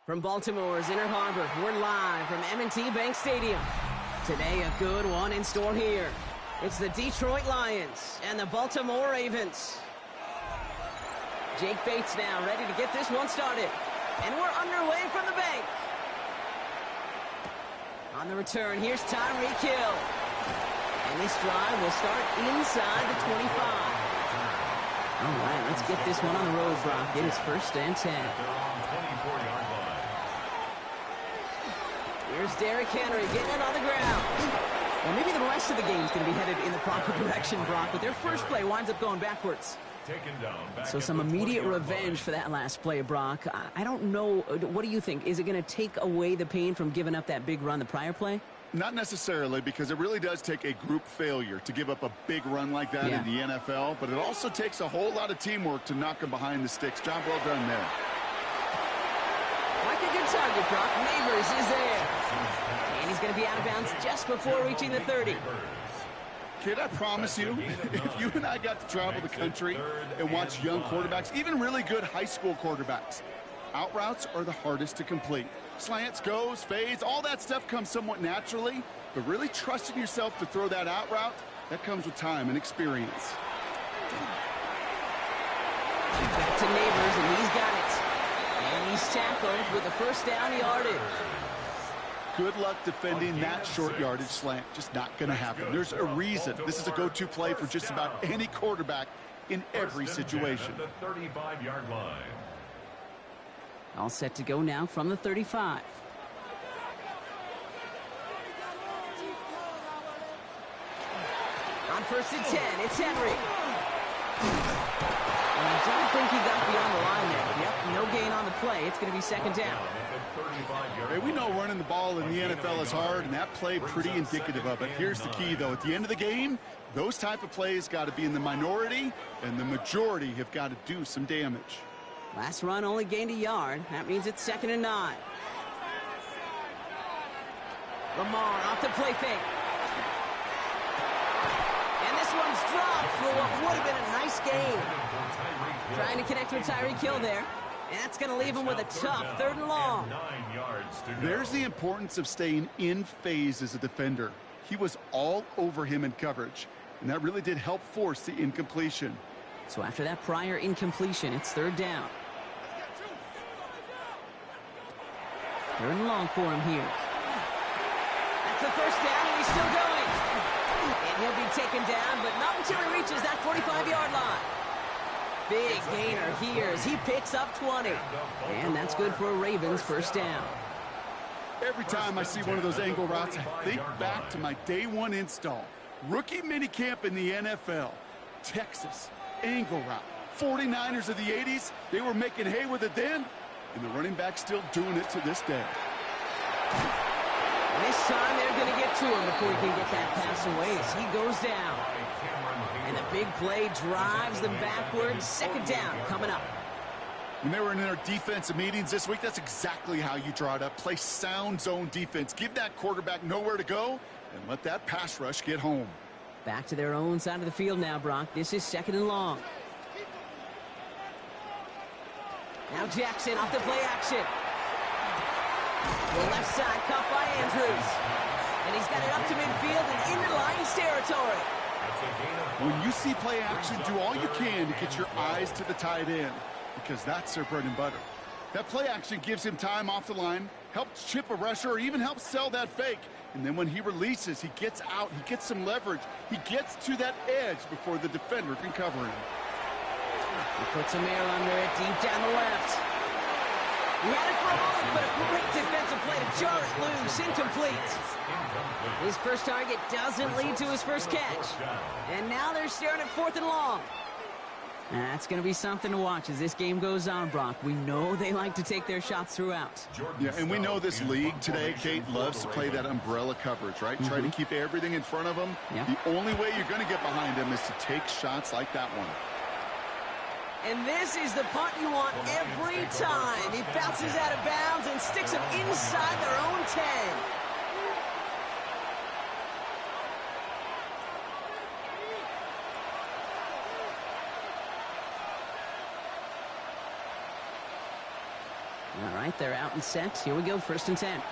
From Baltimore's Inner Harbor, we're live from M&T Bank Stadium. Today, a good one in store here. It's the Detroit Lions and the Baltimore Ravens. Jake Bates now ready to get this one started. And we're underway from the bank. On the return, here's Tyreek Hill. And this drive will start inside the 25. All right, let's get this one on the road, Brock. It is 1st and 10. Here's Derrick Henry getting it on the ground. Well, maybe the rest of the game's going to be headed in the proper direction, Brock, but their first play winds up going backwards. So some immediate revenge for that last play, Brock. I don't know. What do you think? Is it going to take away the pain from giving up that big run the prior play? Not necessarily, because it really does take a group failure to give up a big run like that in the NFL, but it also takes a whole lot of teamwork to knock them behind the sticks. Job well done there. Like a good target, Brock. Neighbors is there. And he's going to be out of bounds just before reaching the 30. Kid, I promise you, if you and I got to travel the country and watch young quarterbacks, even really good high school quarterbacks, out routes are the hardest to complete. Slants, goes, fades, all that stuff comes somewhat naturally, but really trusting yourself to throw that out route, that comes with time and experience. Back to Neighbors, and he's got it. And he's tackled with a first down yardage. Good luck defending that short yardage slant. Just not going to happen. There's a reason. This is a go-to play for just about any quarterback in every situation. The 35-yard line. All set to go now from the 35. On 1st and 10, it's Henry. And I don't think he got beyond the line there. Yep, no gain on the play. It's going to be 2nd down. Hey, we know running the ball in the NFL is hard, and that play pretty indicative of it. Here's the key, though. At the end of the game, those type of plays got to be in the minority, and the majority have got to do some damage. Last run only gained a yard. That means it's 2nd and 9. Lamar off the play fake. And this one's dropped for what would have been a nice game. Trying to connect with Tyreek Hill there. And that's going to leave him with a tough 3rd and long. There's the importance of staying in phase as a defender. He was all over him in coverage, and that really did help force the incompletion. So after that prior incompletion, it's 3rd down. 3rd and long for him here. That's the first down, and he's still going. And he'll be taken down, but not until he reaches that 45-yard line. Big gainer here as he picks up 20. And that's good for a Ravens 1st down. Every time I see one of those angle routes, I think back to my day one install. Rookie minicamp in the NFL. Texas, angle route. 49ers of the 80s, they were making hay with it then, and the running back's still doing it to this day. And this time they're going to get to him before he can get that pass away as he goes down. And the big play drives them backwards. 2nd down coming up. When they were in their defensive meetings this week, that's exactly how you draw it up. Play sound zone defense. Give that quarterback nowhere to go and let that pass rush get home. Back to their own side of the field now, Brock. This is 2nd and long. Now Jackson off the play action. The left side caught by Andrews. And he's got it up to midfield and into Lions territory. When you see play action, do all you can to get your eyes to the tight end, because that's their bread and butter. That play action gives him time off the line, helps chip a rusher, or even helps sell that fake. And then when he releases, he gets out, he gets some leverage. He gets to that edge before the defender can cover him. He puts a man under it deep down the left. He had it for a moment, but a great defensive play to jar it loose. Incomplete. His first target doesn't lead to his first catch. And now they're staring at 4th and long. That's going to be something to watch as this game goes on, Brock. We know they like to take their shots throughout. Yeah, and we know this league today, Kate, loves to play that umbrella coverage, right? Try to keep everything in front of them. Yeah. The only way you're going to get behind them is to take shots like that one. And this is the punt you want every time. He bounces out of bounds and sticks them inside their own 10. All right, they're out and set. Here we go, 1st and 10.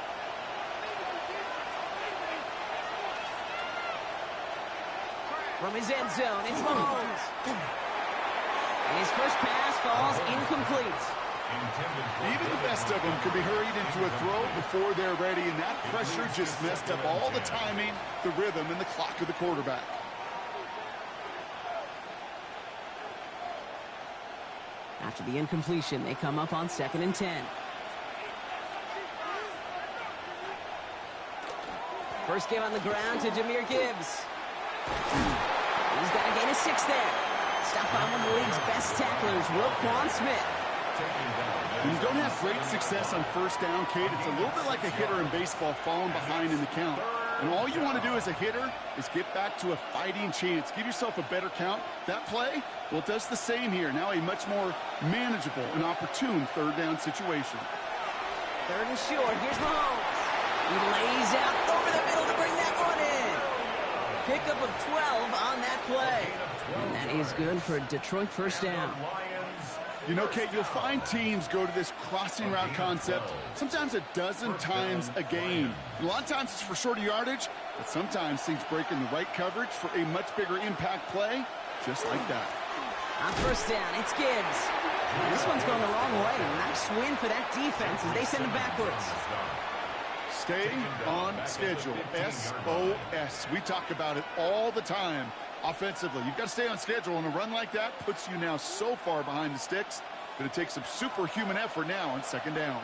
From his end zone, it's Mahomes. And his first pass falls incomplete. Even the best of them could be hurried into a throw before they're ready, and that pressure just messed up all the timing, the rhythm, and the clock of the quarterback. After the incompletion, they come up on 2nd and 10. First game on the ground to Jahmyr Gibbs. He's got to gain a 6 there. Stopped by one of the league's best tacklers, Roquan Smith. When you don't have great success on 1st down, Kate, it's a little bit like a hitter in baseball falling behind in the count. And all you want to do as a hitter is get back to a fighting chance. Give yourself a better count. That play, well, it does the same here. Now a much more manageable and opportune 3rd down situation. 3rd and short. Here's Mahomes. He lays out over the middle to bring that one in. Pickup of 12 on that play. And that is good for a Detroit 1st down. You know, Kate, you'll find teams go to this crossing route concept sometimes a dozen times a game. And a lot of times it's for shorter yardage, but sometimes things break in the right coverage for a much bigger impact play, just like that. On 1st down, it's Gibbs. And this one's going the wrong way. Nice win for that defense as they send it backwards. Stay on schedule. SOS. We talk about it all the time. Offensively, you've got to stay on schedule, and a run like that puts you now so far behind the sticks that it takes some superhuman effort now on 2nd down.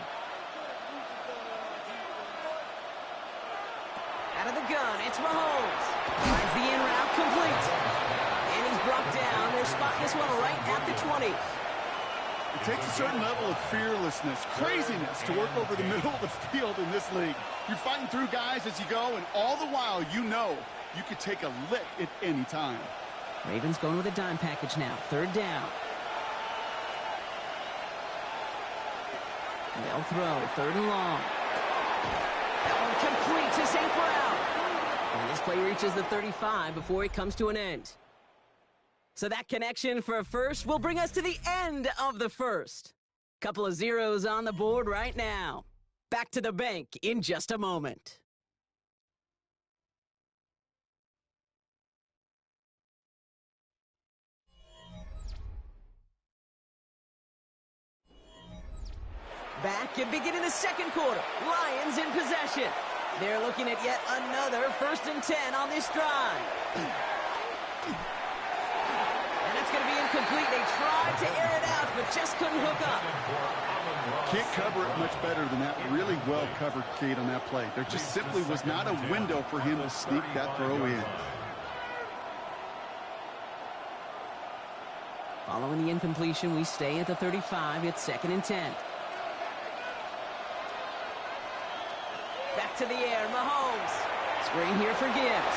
Out of the gun, it's Mahomes. Finds the in route complete. And he's brought down. They're spotting this one right at the 20. It takes a certain level of fearlessness, craziness to work over the middle of the field in this league. You're fighting through guys as you go, and all the while you know you could take a lick at any time. Ravens going with a dime package now. 3rd down. They'll throw. 3rd and long. That one complete to St. Brown. And this play reaches the 35 before it comes to an end. So that connection for a first will bring us to the end of the 1st. Couple of zeros on the board right now. Back to the bank in just a moment. Back and beginning the 2nd quarter. Lions in possession. They're looking at yet another 1st and 10 on this drive. And that's going to be incomplete. They tried to air it out, but just couldn't hook up. Can't cover it much better than that. Really well covered, Kate, on that play. There just simply was not a window for him to sneak that throw in. Following the incompletion, we stay at the 35. It's 2nd and 10. Back to the air, Mahomes. Screen here for Gibbs.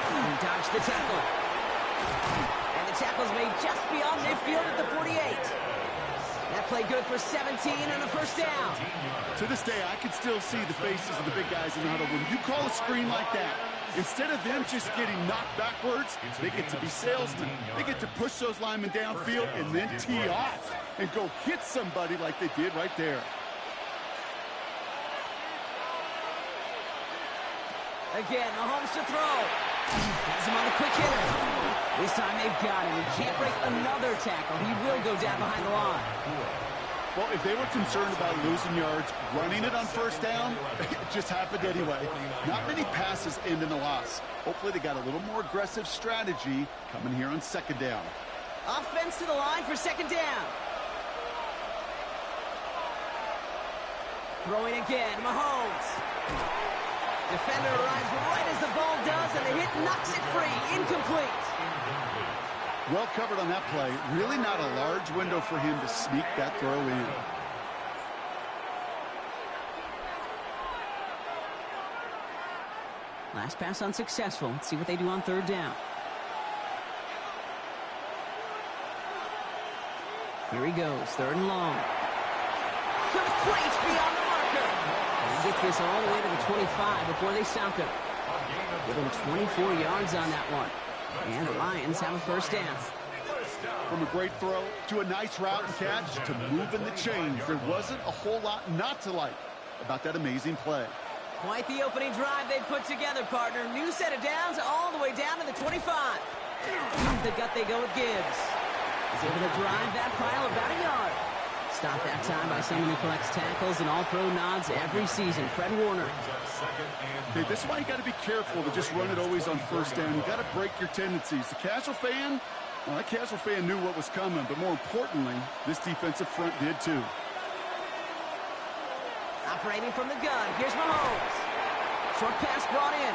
He dodged the tackle. And the tackle's made just beyond midfield at the 48. That play good for 17 and a 1st down. To this day, I can still see the faces of the big guys in the huddle. When you call a screen like that, instead of them just getting knocked backwards, they get to be salesmen. They get to push those linemen downfield and then tee off and go hit somebody like they did right there. Again, Mahomes to throw. Has him on the quick hitter. This time they've got him. He can't break another tackle. He will go down behind the line. Well, if they were concerned about losing yards, running it on 1st down, it just happened anyway. Not many passes end in a loss. Hopefully they got a little more aggressive strategy coming here on 2nd down. Offense to the line for 2nd down. Throwing again, Mahomes. Defender arrives right as the ball does, and the hit knocks it free. Incomplete. Well covered on that play. Really not a large window for him to sneak that throw in. Last pass unsuccessful. Let's see what they do on 3rd down. Here he goes. 3rd and long. Complete beyond the marker. And he gets this all the way to the 25 before they stop him. Give him 24 yards on that one. And the Lions have a 1st down. From a great throw to a nice route and catch to moving the chains, there wasn't a whole lot not to like about that amazing play. Quite the opening drive they put together, partner. New set of downs all the way down to the 25. Off the gut they go with Gibbs. He's able to drive that pile about a yard. Stopped that time by someone who collects tackles and all-pro nods every season, Fred Warner. Okay, this is why you got to be careful to just run it always on first down. You got to break your tendencies. The casual fan, well, that casual fan knew what was coming, but more importantly, this defensive front did too. Operating from the gun, here's Mahomes. Short pass brought in.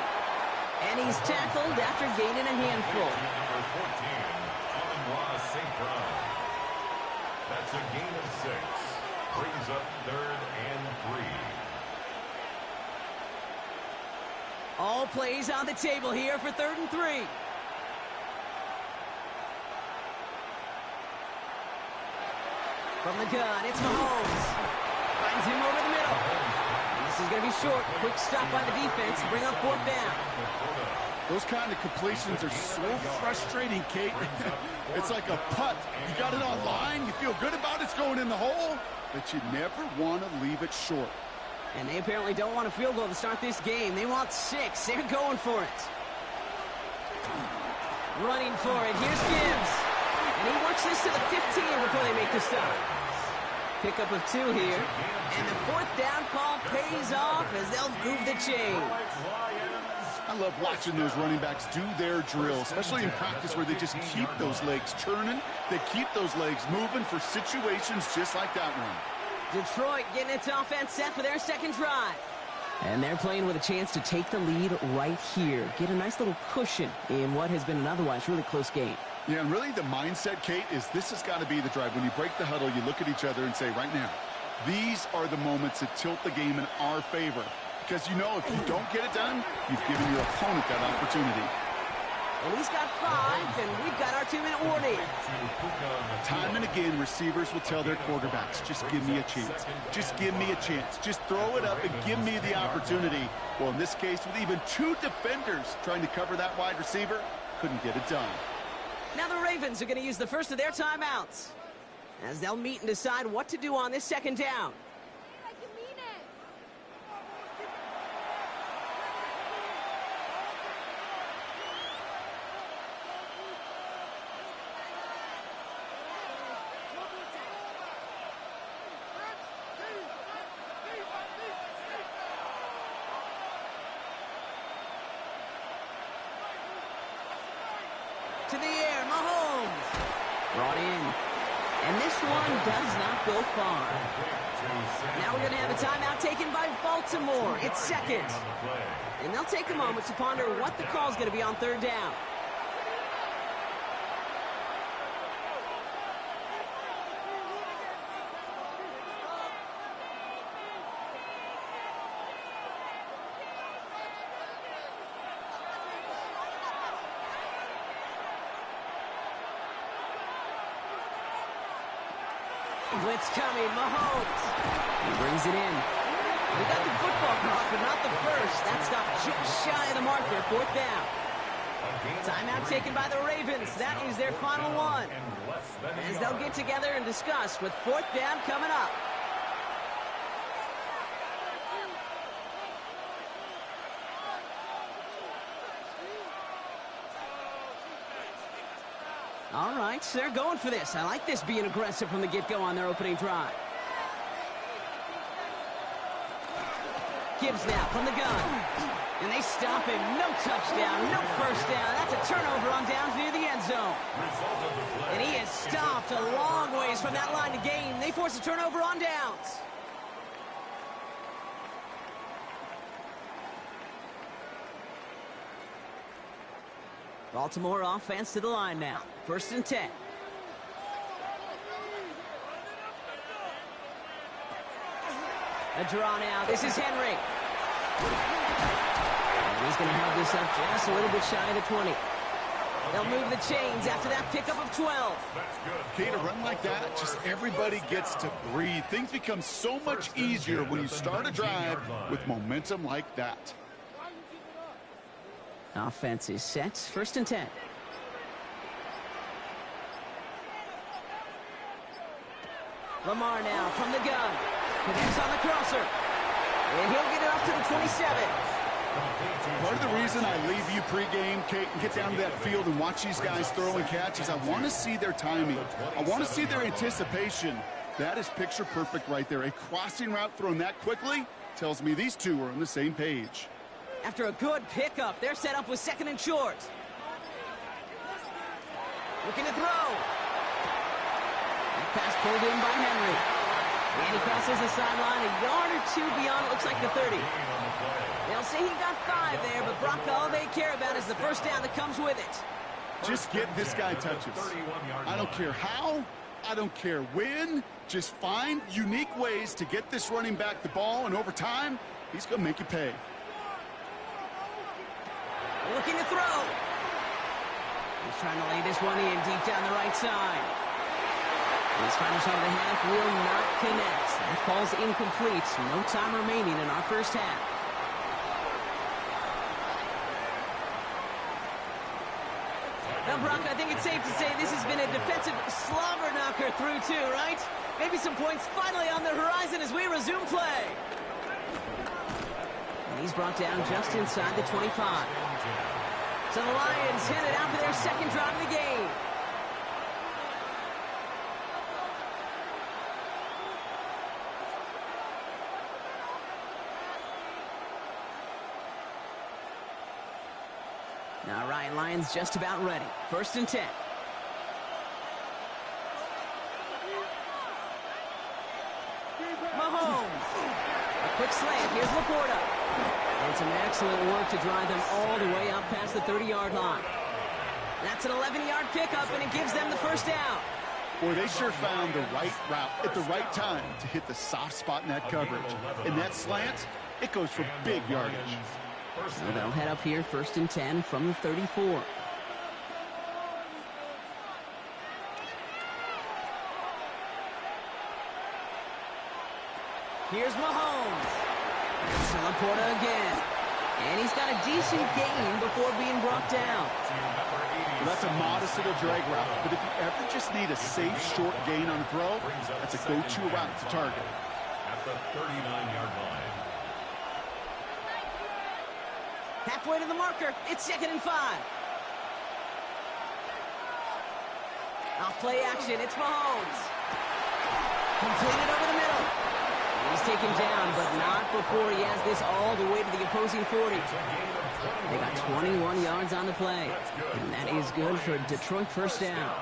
And he's tackled after gaining a handful. Number 14, Amon-Ra St. Brown. That's a gain of 6. Brings up 3rd and 3. All plays on the table here for 3rd and 3. From the gun, it's Mahomes. Finds him over the middle. And this is going to be short. Quick stop by the defense to bring up 4th down. Those kind of completions are so frustrating, Kate. It's like a putt. You got it on line, you feel good about it's going in the hole, but you never want to leave it short. And they apparently don't want a field goal to start this game. They want 6. They're going for it. Running for it. Here's Gibbs. And he works this to the 15 before they make the stop. Pickup of 2 here. And the 4th down call pays off as they'll move the chain. I love watching those running backs do their drill, especially in practice where they just keep those legs churning. They keep those legs moving for situations just like that one. Detroit getting its offense set for their 2nd drive. And they're playing with a chance to take the lead right here. Get a nice little cushion in what has been an otherwise really close game. Yeah, and really the mindset, Kate, is this has got to be the drive. When you break the huddle, you look at each other and say, right now, these are the moments that tilt the game in our favor. Because you know if you don't get it done, you've given your opponent that opportunity. And he's got 5, and we've got our 2-minute warning. Time and again, receivers will tell their quarterbacks, just give me a chance. Just give me a chance. Just throw it up and give me the opportunity. Well, in this case, with even 2 defenders trying to cover that wide receiver, couldn't get it done. Now the Ravens are going to use the first of their timeouts as they'll meet and decide what to do on this 2nd down. To the air, Mahomes. Brought in. And this one does not go far. Now we're going to have a timeout taken by Baltimore. It's 2nd. And they'll take a moment to ponder what the call is going to be on 3rd down. Blitz coming, Mahomes. He brings it in. They got the football caught, but not the first. That stopped just shy of the marker, 4th down. Timeout taken by the Ravens. That is their final one. As they'll get together and discuss with 4th down coming up. All right, so they're going for this. I like this being aggressive from the get-go on their opening drive. Gibbs now from the gun. And they stop him. No touchdown, no first down. That's a turnover on downs near the end zone. And he is stopped a long ways from that line of game. They force a turnover on downs. Baltimore offense to the line now. 1st and 10. A draw now. This is Henry. And he's going to have this up just a little bit shy of the 20. They'll move the chains after that pickup of 12. Okay, to run like that, just everybody gets to breathe. Things become so much easier when you start a drive with momentum like that. Offense is set. 1st and 10. Lamar now from the gun. Connects on the crosser. And he'll get it up to the 27. Part of the reason I leave you pregame, Kate, and get down to that field and watch these guys throw and catch is I want to see their timing. I want to see their anticipation. That is picture perfect right there. A crossing route thrown that quickly tells me these two are on the same page. After a good pickup, they're set up with 2nd and short. Looking to throw. That pass pulled in by Henry. And he crosses the sideline a yard or two beyond, it looks like the 30. They'll say he got 5 there, but Brock, all they care about is the first down that comes with it. Just get this guy touches. I don't care how, I don't care when. Just find unique ways to get this running back the ball, and over time, he's going to make you pay. Looking to throw. He's trying to lay this one in deep down the right side. His final shot of the half will not connect. That falls incomplete. No time remaining in our first half. Now, Brock, I think it's safe to say this has been a defensive slobber knocker through two, right? Maybe some points finally on the horizon as we resume play. And he's brought down just inside the 25. So the Lions headed out for their second drive of the game. Now, Ryan, Lions just about ready. 1st and 10. Mahomes. A quick slant. Here's Laporta. And some excellent work to drive them all the way up past the 30-yard line. That's an 11-yard pickup, and it gives them the first down. Boy, they sure found the right route at the right time to hit the soft spot in that coverage. And that slant, it goes for big yardage. So they'll head up here 1st and 10 from the 34. Here's Mahomes. It's Laporta again. And he's got a decent gain before being brought down. Well, that's a modest little drag route. But if you ever just need a safe, short gain on a throw, that's a go-to route to target. At the 39-yard line. Halfway to the marker. It's 2nd and 5. Off play action. It's Mahomes. Completed over the middle. He's taken down, but not before he has this all the way to the opposing 40. They got 21 yards on the play. And that is good for Detroit first down.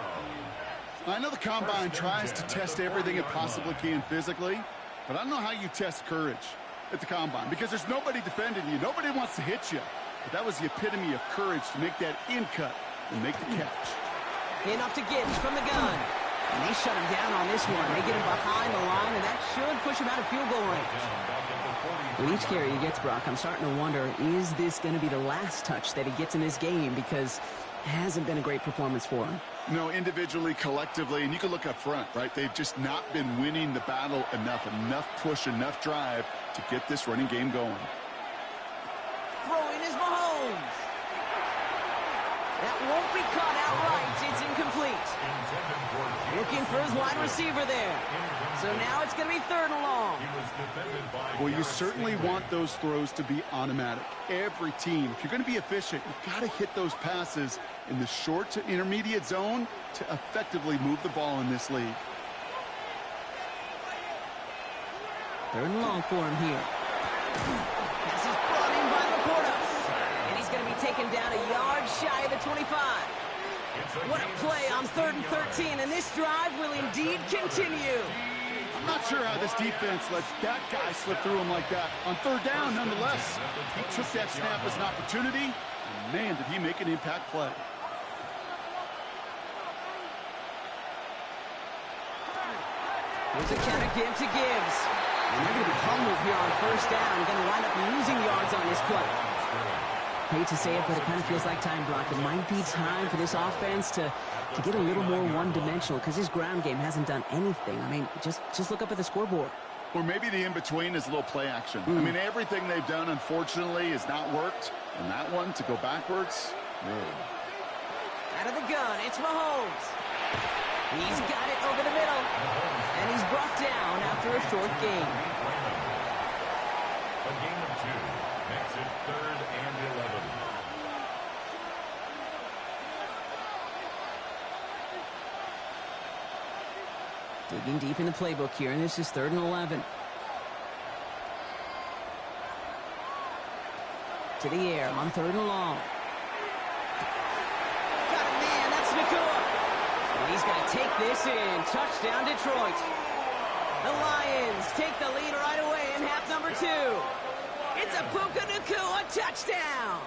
I know the Combine tries to test everything it possibly can physically, but I don't know how you test courage at the Combine, because there's nobody defending you. Nobody wants to hit you. But that was the epitome of courage to make that in cut and make the catch. Enough to Gibbs from the gun. And they shut him down on this one. They get him behind the line, and that should push him out of field goal range. With each carry he gets, Brock, I'm starting to wonder, is this going to be the last touch that he gets in this game? Because it hasn't been a great performance for him. No, individually, collectively, and you can look up front, right? They've just not been winning the battle enough push, enough drive to get this running game going. Throwing is Mahomes. That won't be caught outright. It's incomplete. Looking for his wide receiver there. So now it's going to be 3rd and long. Well, you certainly want those throws to be automatic. Every team, if you're going to be efficient, you've got to hit those passes in the short to intermediate zone to effectively move the ball in this league. 3rd and long for him here. Pass is brought in by Laporta. And he's going to be taken down a yard shy of the 25. What a play on 3rd and 13, and this drive will indeed continue. I'm not sure how this defense lets that guy slip through him like that. On 3rd down, nonetheless, he took that snap as an opportunity, and man, did he make an impact play. Here's a counter give to Gibbs. And they're going to be humbled here on 1st down. Going to wind up losing yards on this play. Hate to say it, but it kind of feels like time, Brock. It might be time for this offense to get a little more one-dimensional, because his ground game hasn't done anything. I mean, just look up at the scoreboard. Or maybe the in-between is a little play action. I mean, everything they've done, unfortunately, has not worked. And that one, to go backwards, really. Out of the gun, it's Mahomes. He's got it over the middle. And he's brought down after a short gain. A gain of 2 makes it 3rd and 11. Digging deep in the playbook here, and this is 3rd and 11. To the air on 3rd and long. Got a man, that's Nakua. And he's going to take this in. Touchdown, Detroit. The Lions take the lead right away in half number 2. It's a Puka Nakua touchdown.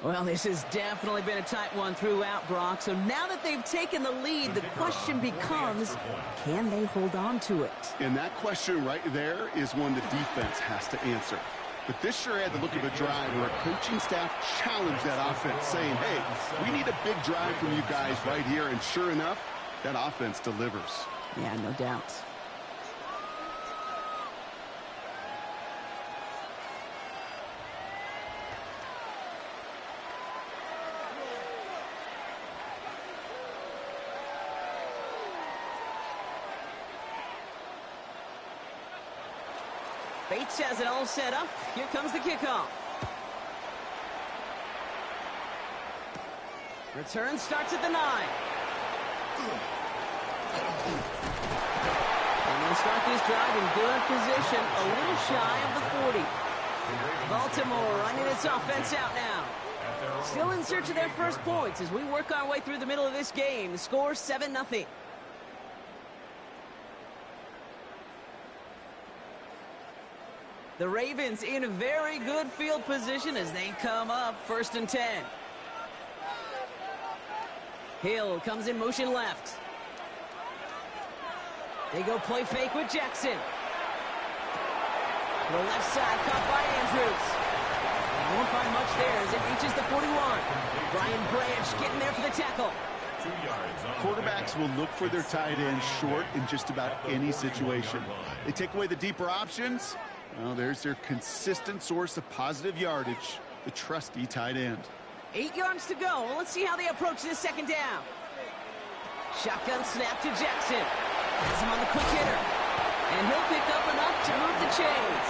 Well, this has definitely been a tight one throughout, Brock. So now that they've taken the lead, the question becomes, can they hold on to it? And that question right there is one the defense has to answer. But this sure had the look of a drive where a coaching staff challenged that offense, saying, hey, we need a big drive from you guys right here. And sure enough, that offense delivers. Yeah, no doubt. Bates has it all set up. Here comes the kickoff. Return starts at the 9. And they'll start this drive in good position, a little shy of the 40. Baltimore running its offense out now. Still in search of their first points as we work our way through the middle of this game. The score 7-0. The Ravens in a very good field position as they come up 1st and 10. Hill comes in motion left. They go play fake with Jackson. To the left side, caught by Andrews. They won't find much there as it reaches the 41. Brian Branch getting there for the tackle. 2 yards. Quarterbacks will look for their tight end short in just about any situation. They take away the deeper options. Well, there's their consistent source of positive yardage, the trusty tight end. 8 yards to go. Well, let's see how they approach this 2nd down. Shotgun snap to Jackson. Has him on the quick hitter. And he'll pick up enough to move the chains.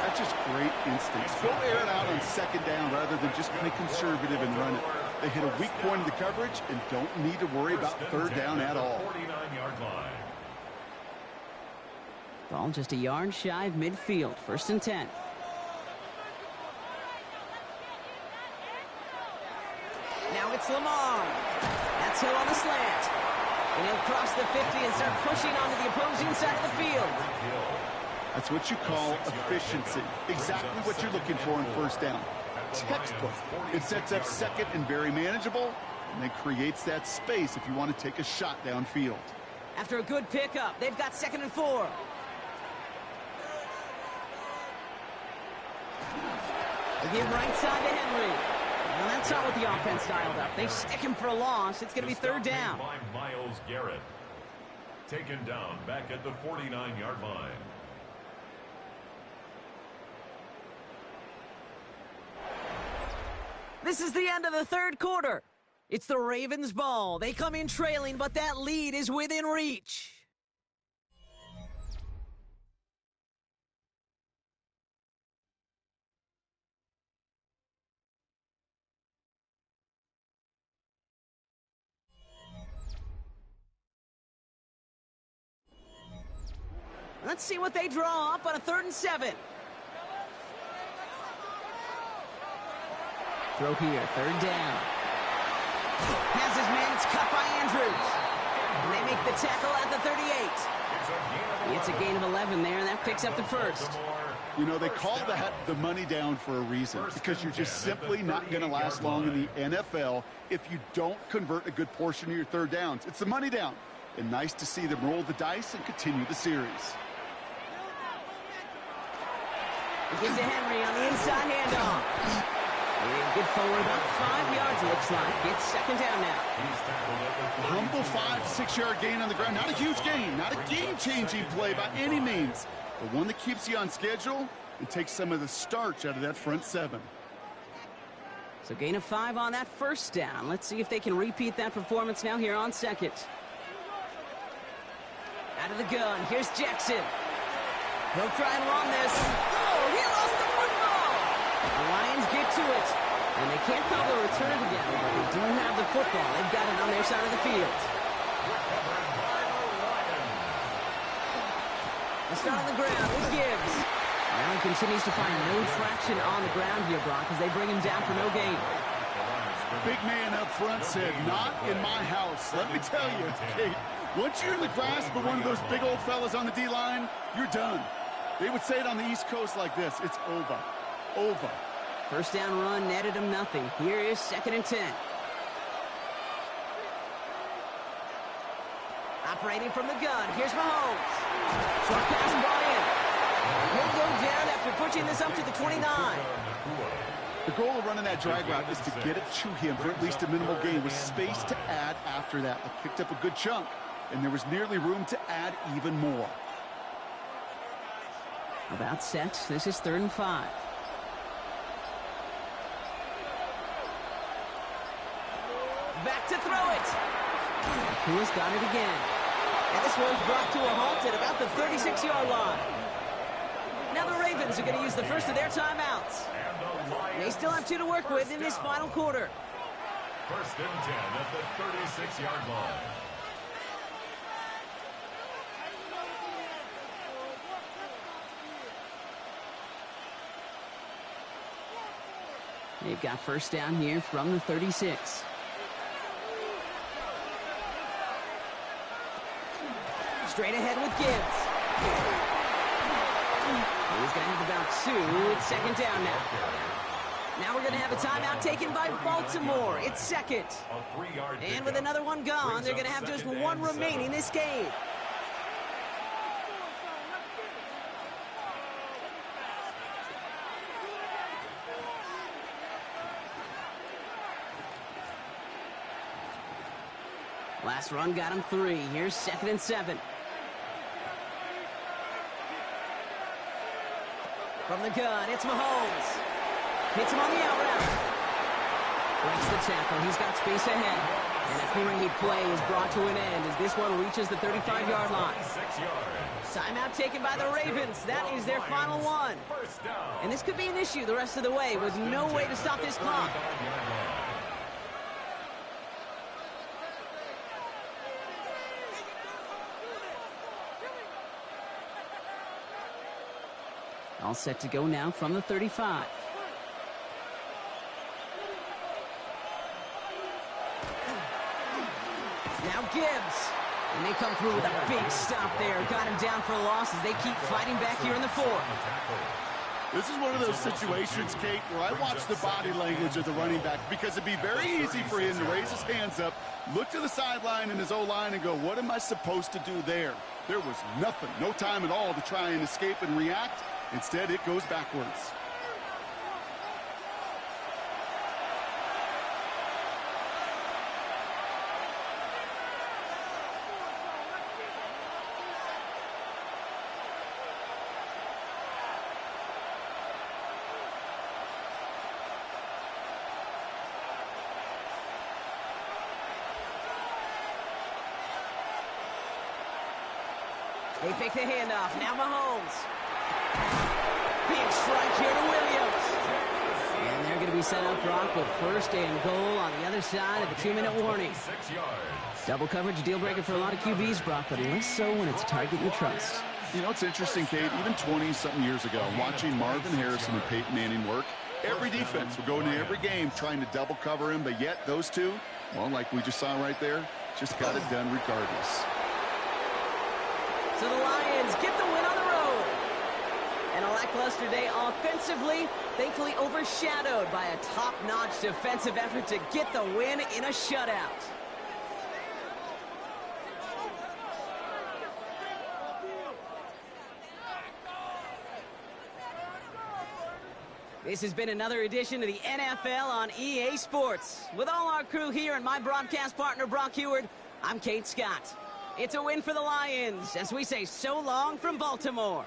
That's just great instincts. Go air it out on 2nd down rather than just play conservative and run it. They hit a weak point in the coverage and don't need to worry about 3rd down at all. 49-yard line. Ball just a yard shy of midfield. 1st and 10. Now it's Lamar. That's Hill on the slant. And he'll cross the 50 and start pushing onto the opposing side of the field. That's what you call efficiency. Exactly what you're looking for in 1st down. Textbook. It sets up 2nd and very manageable, and then creates that space if you want to take a shot downfield. After a good pickup, they've got 2nd and 4. They give right side to Henry. Well, that's not what the offense dialed up. They stick him for a loss. It's going to be 3rd down. By Myles Garrett. Taken down back at the 49-yard line. This is the end of the 3rd quarter. It's the Ravens' ball. They come in trailing, but that lead is within reach. Let's see what they draw up on a 3rd and 7. Throw here, 3rd down. Has his man, it's cut by Andrews. And they make the tackle at the 38. It's a gain of 11 there, and that picks up the 1st. You know, they call that the money down for a reason, because you're just simply not going to last long in the NFL if you don't convert a good portion of your 3rd downs. It's the money down. And nice to see them roll the dice and continue the series. He gives to Henry on the inside handoff. And good forward, about 5 yards, it looks like. It's 2nd down now. Humble 5 to 6 yard gain on the ground. Not a huge gain, not a game-changing play by any means, but one that keeps you on schedule and takes some of the starch out of that front 7. So gain of 5 on that 1st down. Let's see if they can repeat that performance now here on 2nd. Out of the gun, here's Jackson. He'll try and run this. Oh, he lost the football! The Lions get to it. And they can't call the return together, but they do have the football. They've got it on their side of the field. They start on the ground with Gibbs. Allen continues to find no traction on the ground here, Brock, as they bring him down for no gain. Big man up front said, "Not in my house." Let me tell you, Kate, once you're in the grasp of one of those big old fellas on the D-line, you're done. They would say it on the East Coast like this: it's over. Over. First down run netted him nothing. Here is 2nd and 10. Operating from the gun, here's Mahomes. Short pass brought in. He'll go down after pushing this up to the 29. The goal of running that drag route is to get it to him for at least a minimal gain with space to add after that. They picked up a good chunk, and there was nearly room to add even more. About set. This is 3rd and 5. Back to throw it. Kua's got it again. And this one's brought to a halt at about the 36-yard line. Now the Ravens are going to use the first of their timeouts. They still have 2 to work with in this final quarter. 1st and 10 at the 36-yard line. They've got first down here from the 36. Straight ahead with Gibbs. He's going to have about 2. It's 2nd down now. Now we're going to have a timeout taken by Baltimore. It's 2nd. And with another one gone, they're going to have just 1 remaining this game. Last run got him 3. Here's 2nd and 7. From the gun, it's Mahomes. Hits him on the out route. Breaks the tackle. He's got space ahead. And a great play is brought to an end as this one reaches the 35-yard line. Timeout taken by the Ravens. That is their final one. And this could be an issue the rest of the way with no way to stop this clock. All set to go now from the 35. Now Gibbs. And they come through with a big stop there. Got him down for a loss as they keep fighting back here in the 4th. This is one of those situations, Kate, where I watch the body language of the running back because it'd be very easy for him to raise his hands up, look to the sideline in his O-line and go, what am I supposed to do there? There was nothing, no time at all to try and escape and react. Instead, it goes backwards. They fake the handoff. Now Mahomes. Big strike here to Williams. And they're going to be set up, Brock, with 1st and goal on the other side of the 2-minute warning. Double coverage, deal breaker for a lot of QBs, Brock, but less so when it's a target you trust. You know, it's interesting, Kate, even 20-something years ago, watching Marvin Harrison and Peyton Manning work, every defense would go into every game trying to double cover him, but yet those two, well, like we just saw right there, just got it done regardless. So the Lions get the win on the road. And a lackluster day offensively, thankfully overshadowed by a top-notch defensive effort to get the win in a shutout. This has been another edition of the NFL on EA Sports. With all our crew here and my broadcast partner, Brock Huard, I'm Kate Scott. It's a win for the Lions as we say so long from Baltimore.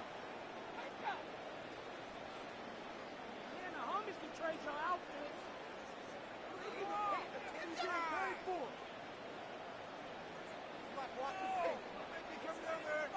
Come down there.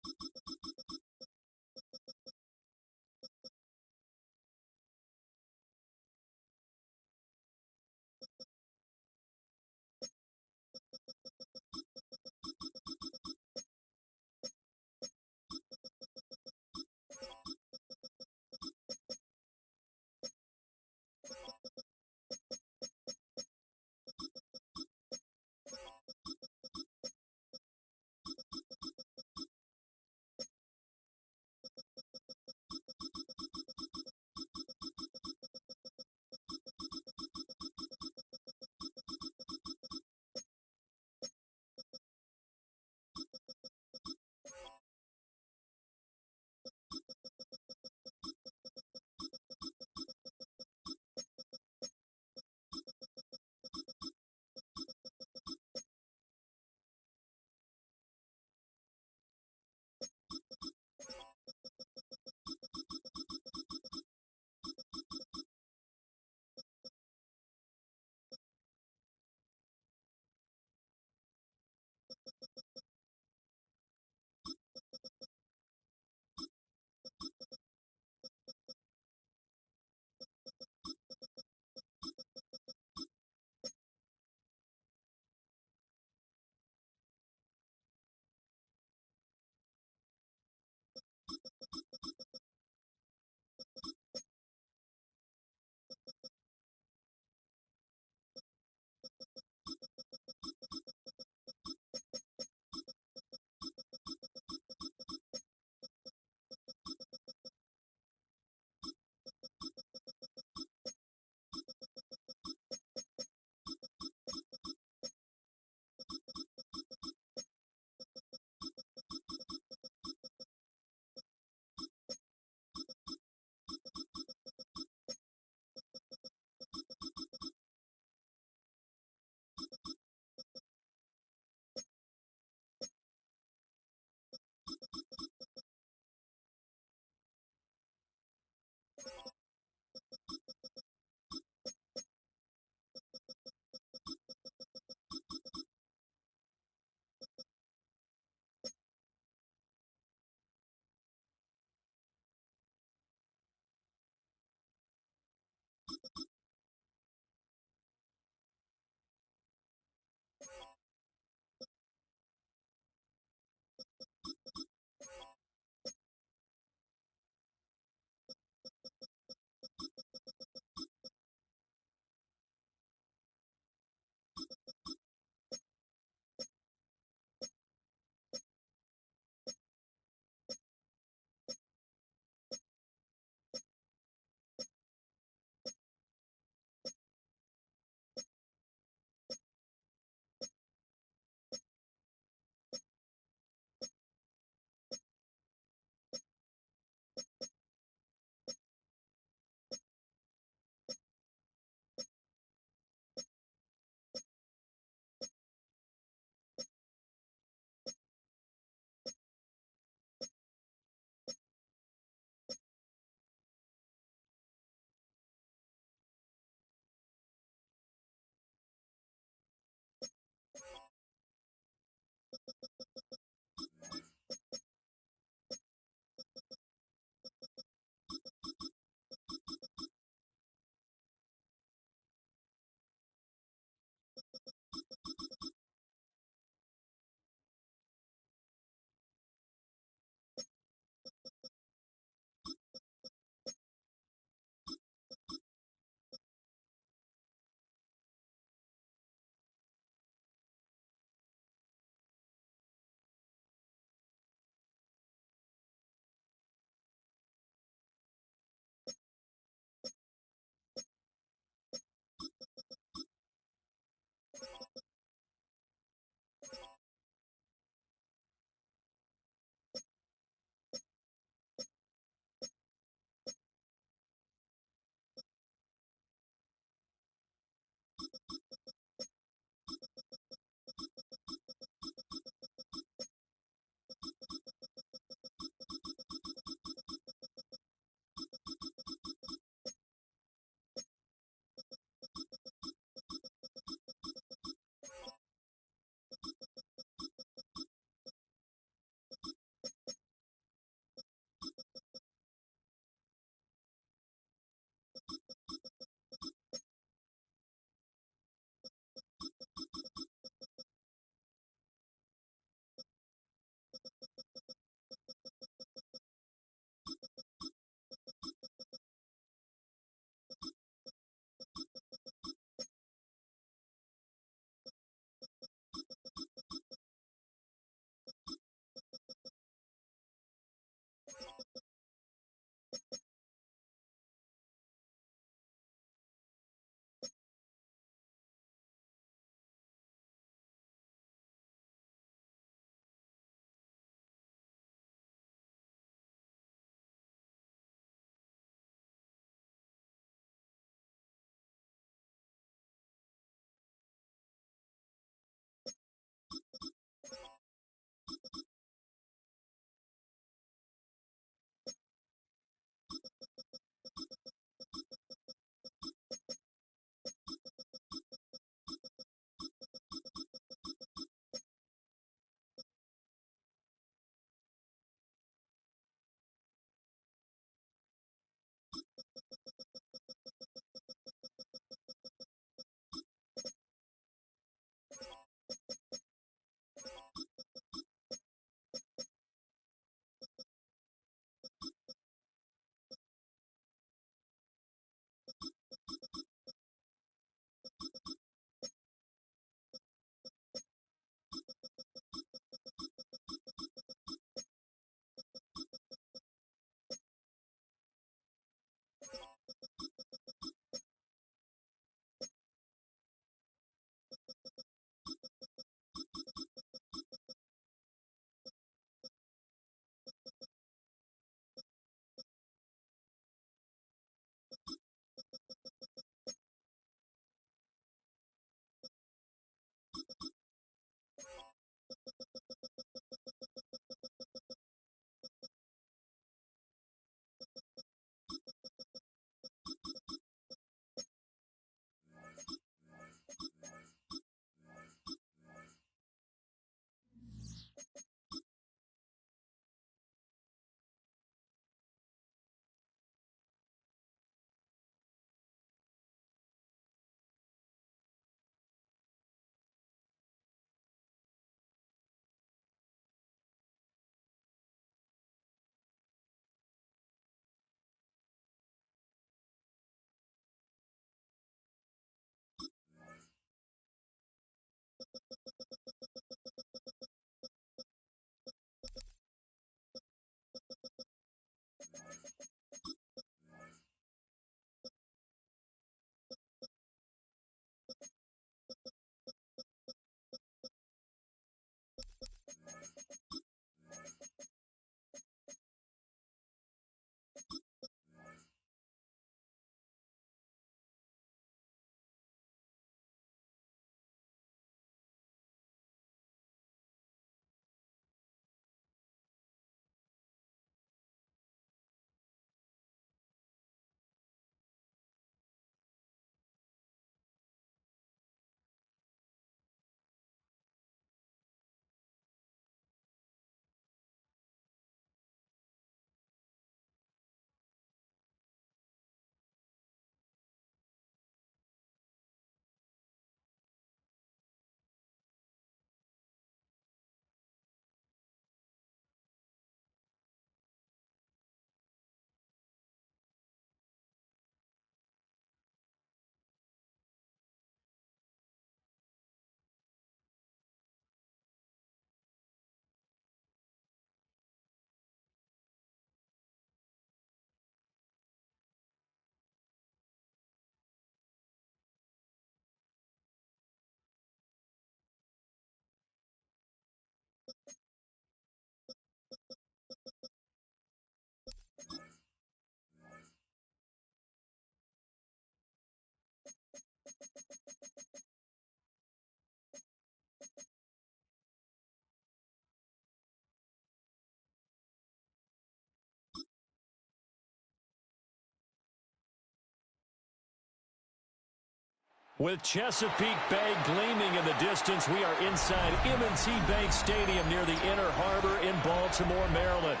With Chesapeake Bay gleaming in the distance, we are inside M&T Bank Stadium near the Inner Harbor in Baltimore, Maryland.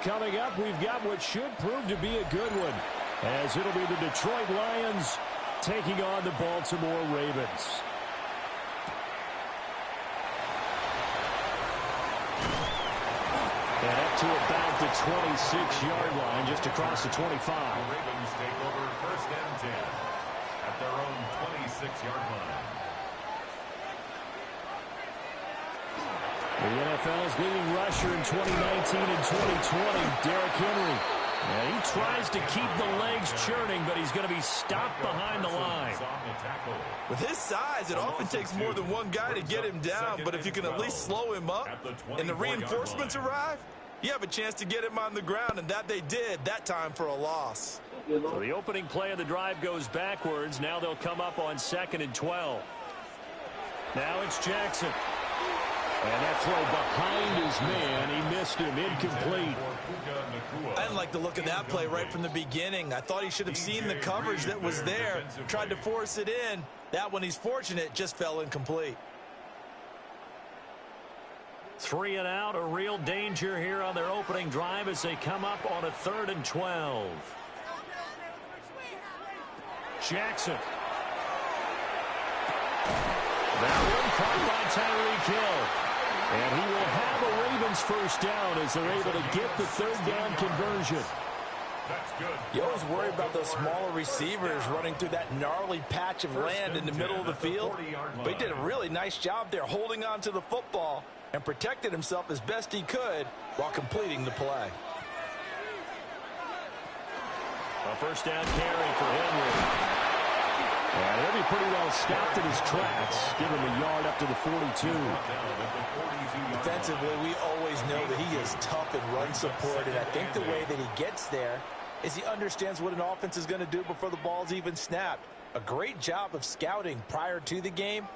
Coming up, we've got what should prove to be a good one, as it'll be the Detroit Lions taking on the Baltimore Ravens. And up to about the 26-yard line, just across the 25. The Ravens take over 1st and 10 at their own 26-yard line. The NFL's leading rusher in 2019 and 2020, Derrick Henry. And he tries to keep the legs churning, but he's going to be stopped behind the line. With his size, it often takes more than one guy to get him down, but if you can at least slow him up and the reinforcements arrive, you have a chance to get him on the ground, and that they did, that time for a loss. So the opening play of the drive goes backwards. Now they'll come up on 2nd and 12. Now it's Jackson. And that throw behind his man, he missed him, incomplete. I didn't like the look of that play right from the beginning. I thought he should have seen the coverage that was there, tried to force it in. That one, he's fortunate, just fell incomplete. 3 and out, a real danger here on their opening drive as they come up on a 3rd and 12. Jackson. That one caught by Tyreek Hill. And he will have a Ravens first down as they're able to get the 3rd down conversion. That's good. You always worry about those smaller receivers running through that gnarly patch of land in the middle of the field. But he did a really nice job there holding on to the football and protected himself as best he could while completing the play. A first down carry for Henry. And he'll be pretty well stopped in his tracks. Give him a yard up to the 42. Defensively, we always know that he is tough and run support, and I think the way that he gets there is he understands what an offense is going to do before the ball's even snapped. A great job of scouting prior to the game,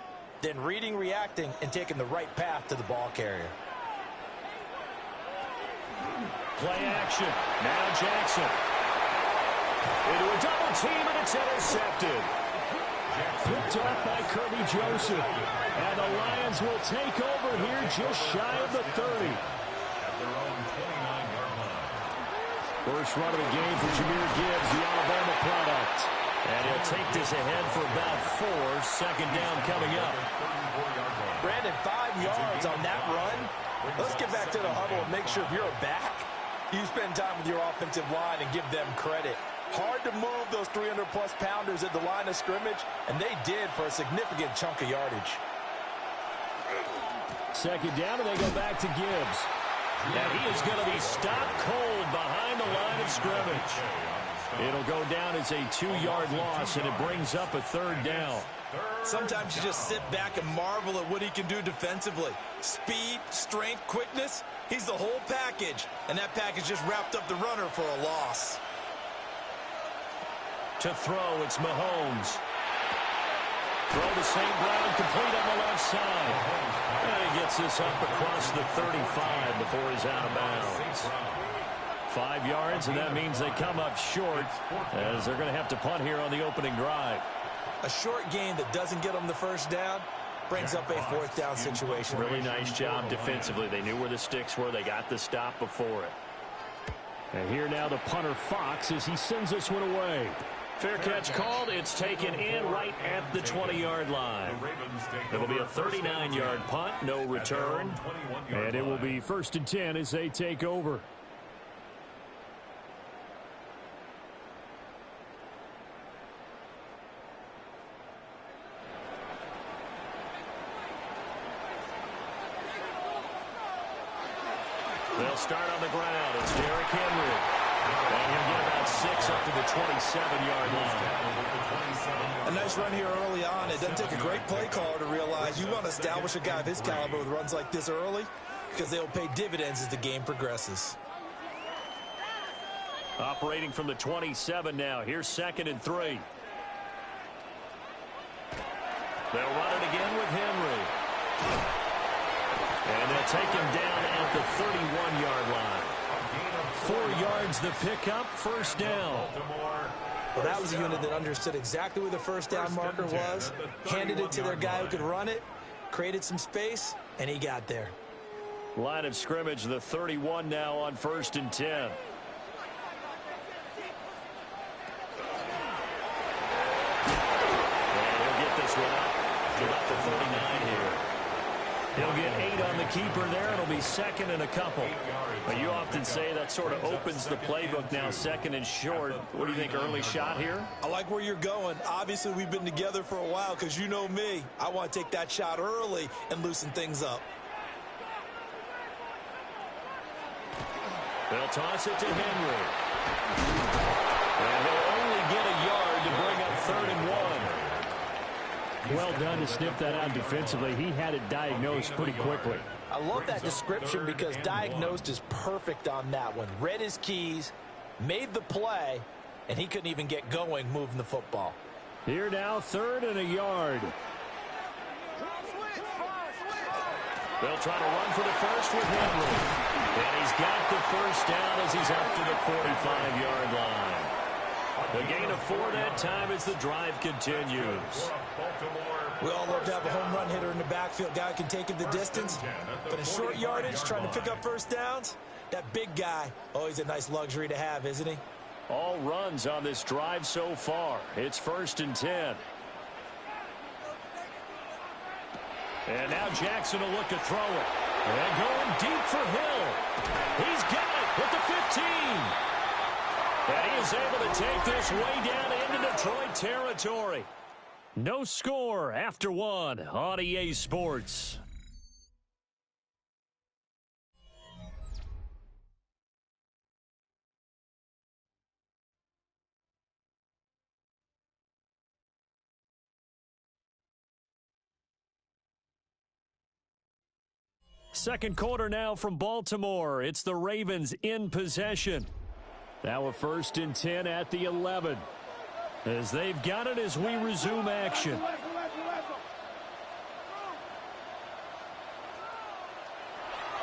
then reading, reacting, and taking the right path to the ball carrier. Play action. Now Jackson. Into a double team, and it's intercepted. Picked up by Kirby Joseph. And the Lions will take over here just shy of the 30. At their own 29-yard line. First run of the game for Jahmyr Gibbs, the Alabama product. And he'll take this ahead for about 4. 2nd down coming up. Brandon, 5 yards on that run. Let's get back to the huddle and make sure if you're back, you spend time with your offensive line and give them credit. Hard to move those 300-plus pounders at the line of scrimmage, and they did for a significant chunk of yardage. 2nd down, and they go back to Gibbs. And he is going to be stopped cold behind the line of scrimmage. It'll go down as a 2-yard loss, and it brings up a 3rd down. Sometimes you just sit back and marvel at what he can do defensively. Speed, strength, quickness, he's the whole package, and that package just wrapped up the runner for a loss. To throw, it's Mahomes. Throw to St. Brown, complete on the left side. And he gets this up across the 35 before he's out of bounds. 5 yards, and that means they come up short as they're going to have to punt here on the opening drive. A short gain that doesn't get them the first down brings up a 4th down situation. Really nice job defensively. They knew where the sticks were. They got the stop before it. And here now the punter Fox as he sends this one away. Fair catch called. It's taken in right at the 20-yard line. It'll be a 39-yard punt, no return. And it will be 1st and 10 as they take over. They'll start on the ground. It's Derrick Henry. And he'll get about 6 up to the 27-yard line. A nice run here early on. It doesn't take a great play caller to realize you want to establish a guy of his caliber with runs like this early because they'll pay dividends as the game progresses. Operating from the 27 now. Here's 2nd and 3. They'll run it again with Henry. And they'll take him down at the 31-yard line. 4 yards the pickup, 1st down. Well, that was a unit that understood exactly where the first down marker was, handed it to their guy who could run it, created some space, and he got there. Line of scrimmage, the 31 now on 1st and 10. And he'll get this one up to about the 39 here. He'll get 8 on the keeper there. It'll be 2nd and a couple. But you often say that sort of opens the playbook now, 2nd and short. What do you think, early shot here? I like where you're going. Obviously, we've been together for a while because you know me. I want to take that shot early and loosen things up. They'll toss it to Henry. And they'll only get a yard to bring up 3rd and 1. Well done to sniff that out defensively. He had it diagnosed pretty quickly. I love that description because diagnosed is perfect on that one. Read his keys, made the play, and he couldn't even get going moving the football. Here now, 3rd and a yard. They'll try to run for the first with Henry. And he's got the first down as he's up to the 45-yard line. The gain of 4 that time as the drive continues. We all love to have a home run hitter in the backfield. Guy can take it the distance. But in short yardage, trying to pick up first downs, that big guy, always a nice luxury to have, isn't he? All runs on this drive so far. It's 1st and 10. And now Jackson will look to throw it. And going deep for Hill. He's got it at the 15. And he is able to take this way down into Detroit territory. No score after 1 on EA Sports. Second quarter now from Baltimore. It's the Ravens in possession. Now a 1st and 10 at the 11. As they've got it as we resume action.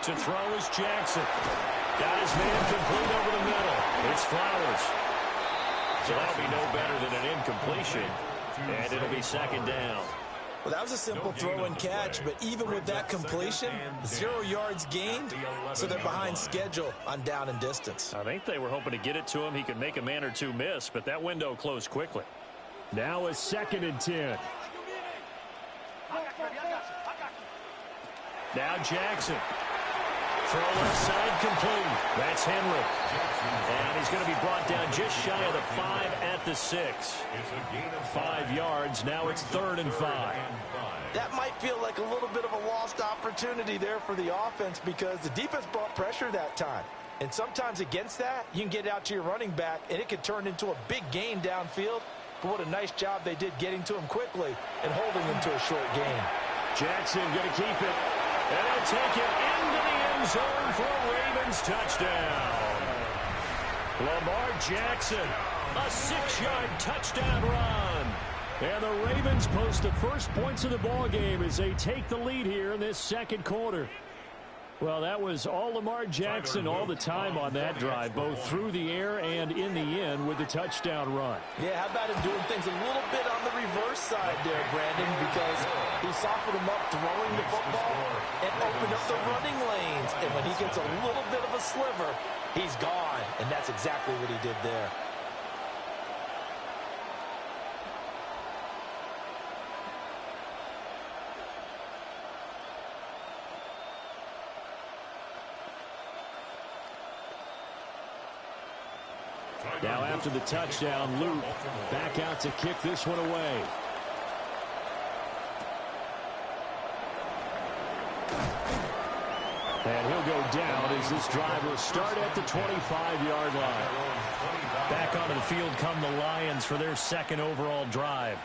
To throw is Jackson. Got his man complete over the middle. It's Flowers. So that'll be no better than an incompletion. And it'll be 2nd down. Well, that was a simple throw and catch, but even with that completion, 0 yards gained, so they're behind schedule on down and distance. I think they were hoping to get it to him. He could make a man or two miss, but that window closed quickly. Now a 2nd and 10. Now Jackson. Throw left side complete. That's Henry. And he's going to be brought down just shy of the 5 at the 6. 5 yards. Now it's 3rd and 5. That might feel like a little bit of a lost opportunity there for the offense because the defense brought pressure that time. And sometimes against that, you can get out to your running back, and it could turn into a big gain downfield. But what a nice job they did getting to him quickly and holding him to a short gain. Jackson going to keep it. And he'll take it into the end zone for a Ravens touchdown. Lamar Jackson, a 6-yard touchdown run. And the Ravens post the first points of the ball game as they take the lead here in this second quarter. Well, that was all Lamar Jackson all the time on that drive, both through the air and in the end with the touchdown run. Yeah, how about him doing things a little bit on the reverse side there, Brandon, because he softened him up throwing the football and opened up the running lanes. And when he gets a little bit of a sliver, he's gone. And that's exactly what he did there. Now after the touchdown, Luke back out to kick this one away. And he'll go down as this drive will start at the 25-yard line. Back onto the field come the Lions for their second overall drive.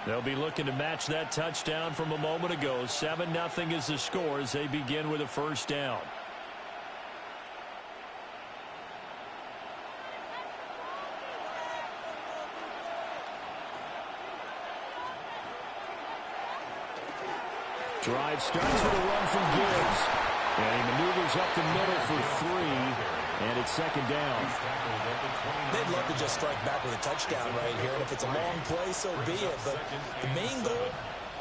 They'll be looking to match that touchdown from a moment ago. 7-0 is the score as they begin with a first down. Drive starts with a run from Gibbs. And he maneuvers up the middle for 3. And it's second down. They'd love to just strike back with a touchdown right here. And if it's a long play, so be it. But the main goal,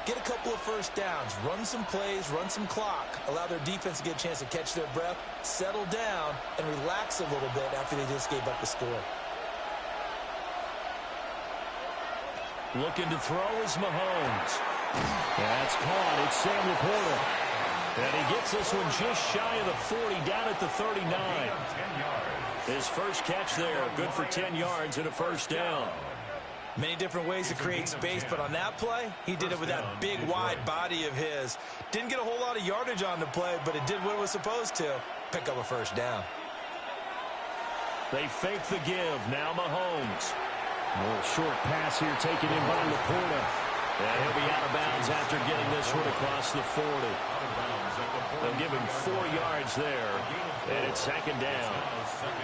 get a couple of first downs, run some plays, run some clock, allow their defense to get a chance to catch their breath, settle down, and relax a little bit after they just gave up the score. Looking to throw is Mahomes. That's caught. It's Sam Laporta. And he gets this one just shy of the 40, down at the 39. His first catch there, good for 10 yards and a first down. Many different ways to create space, but on that play, he did it with that big, wide body of his. Didn't get a whole lot of yardage on the play, but it did what it was supposed to, pick up a first down. They fake the give. Now Mahomes. A little short pass here taken in by Laporta. And he'll be out of bounds after getting this one across the 40. They'll give him 4 yards there, and it's second down.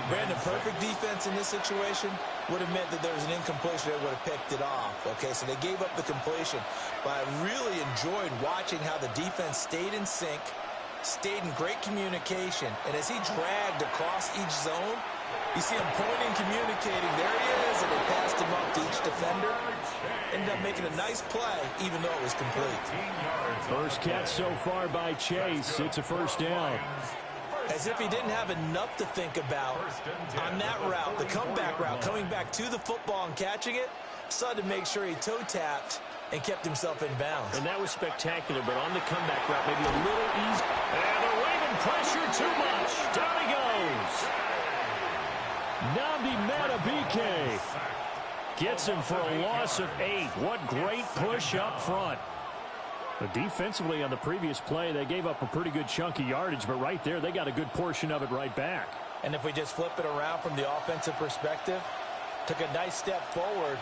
Brandon, perfect defense in this situation would have meant that there was an incompletion that would have picked it off. Okay, so they gave up the completion. But I really enjoyed watching how the defense stayed in sync, stayed in great communication, and as he dragged across each zone, you see him pointing, communicating. There he is, and they passed him up to each defender. Ended up making a nice play, even though it was complete. First catch so far by Chase. It's a first down. As if he didn't have enough to think about on that route, the comeback route, coming back to the football and catching it, decided to make sure he toe-tapped and kept himself in bounds. And that was spectacular, but on the comeback route, maybe a little easy. And the Raven pressure too much. Down he goes. Nnamdi Madubuike gets him for a loss of 8. What great push up front. But defensively on the previous play, they gave up a pretty good chunk of yardage, but right there, they got a good portion of it right back. And if we just flip it around from the offensive perspective, took a nice step forward,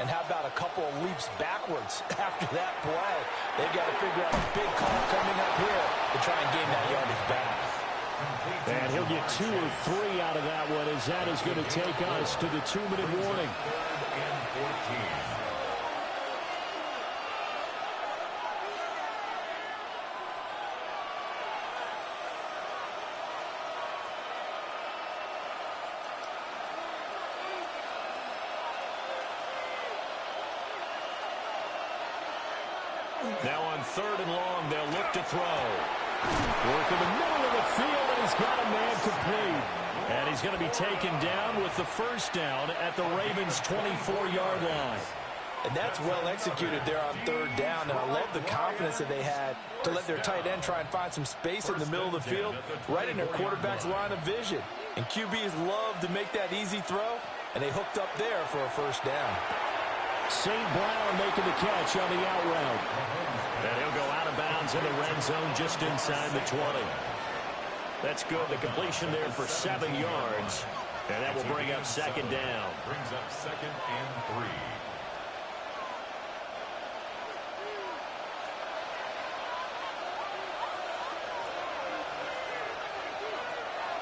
and how about a couple of leaps backwards after that play? They've got to figure out a big call coming up here to try and gain that yardage back. And he'll get 2 or 3 out of that one, as that is going to take us to the 2-minute warning. Now on 3rd and long, they'll look to throw. Work in the middle of the field, and he's got a man complete. And he's going to be taken down with the first down at the Ravens' 24-yard line. And that's well executed there on 3rd down. And I love the confidence that they had to let their tight end try and find some space in the middle of the field, right in their quarterback's line of vision. And QBs love to make that easy throw, and they hooked up there for a first down. St. Brown making the catch on the out route. And he'll go out of bounds in the red zone just inside the 20. That's good. The completion there for 7 yards. And that will bring up second down. Brings up 2nd and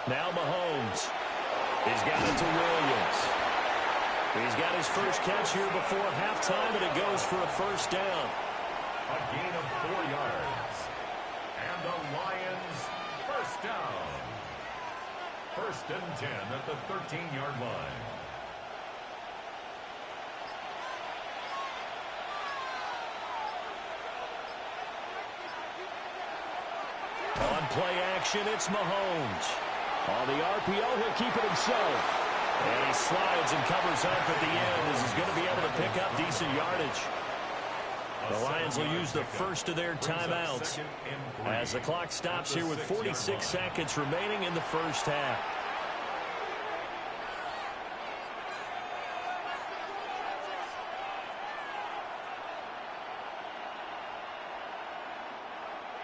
3. Now Mahomes. He's got it to Williams. He's got his first catch here before halftime, and it goes for a first down. A gain of 4 yards. And the Lions first down. 1st and 10 at the 13-yard line. On play action, it's Mahomes. On the RPO, he'll keep it himself. And he slides and covers up at the end as he's going to be able to pick up decent yardage. The Lions will use the first of their timeouts as the clock stops here with 46 seconds remaining in the first half.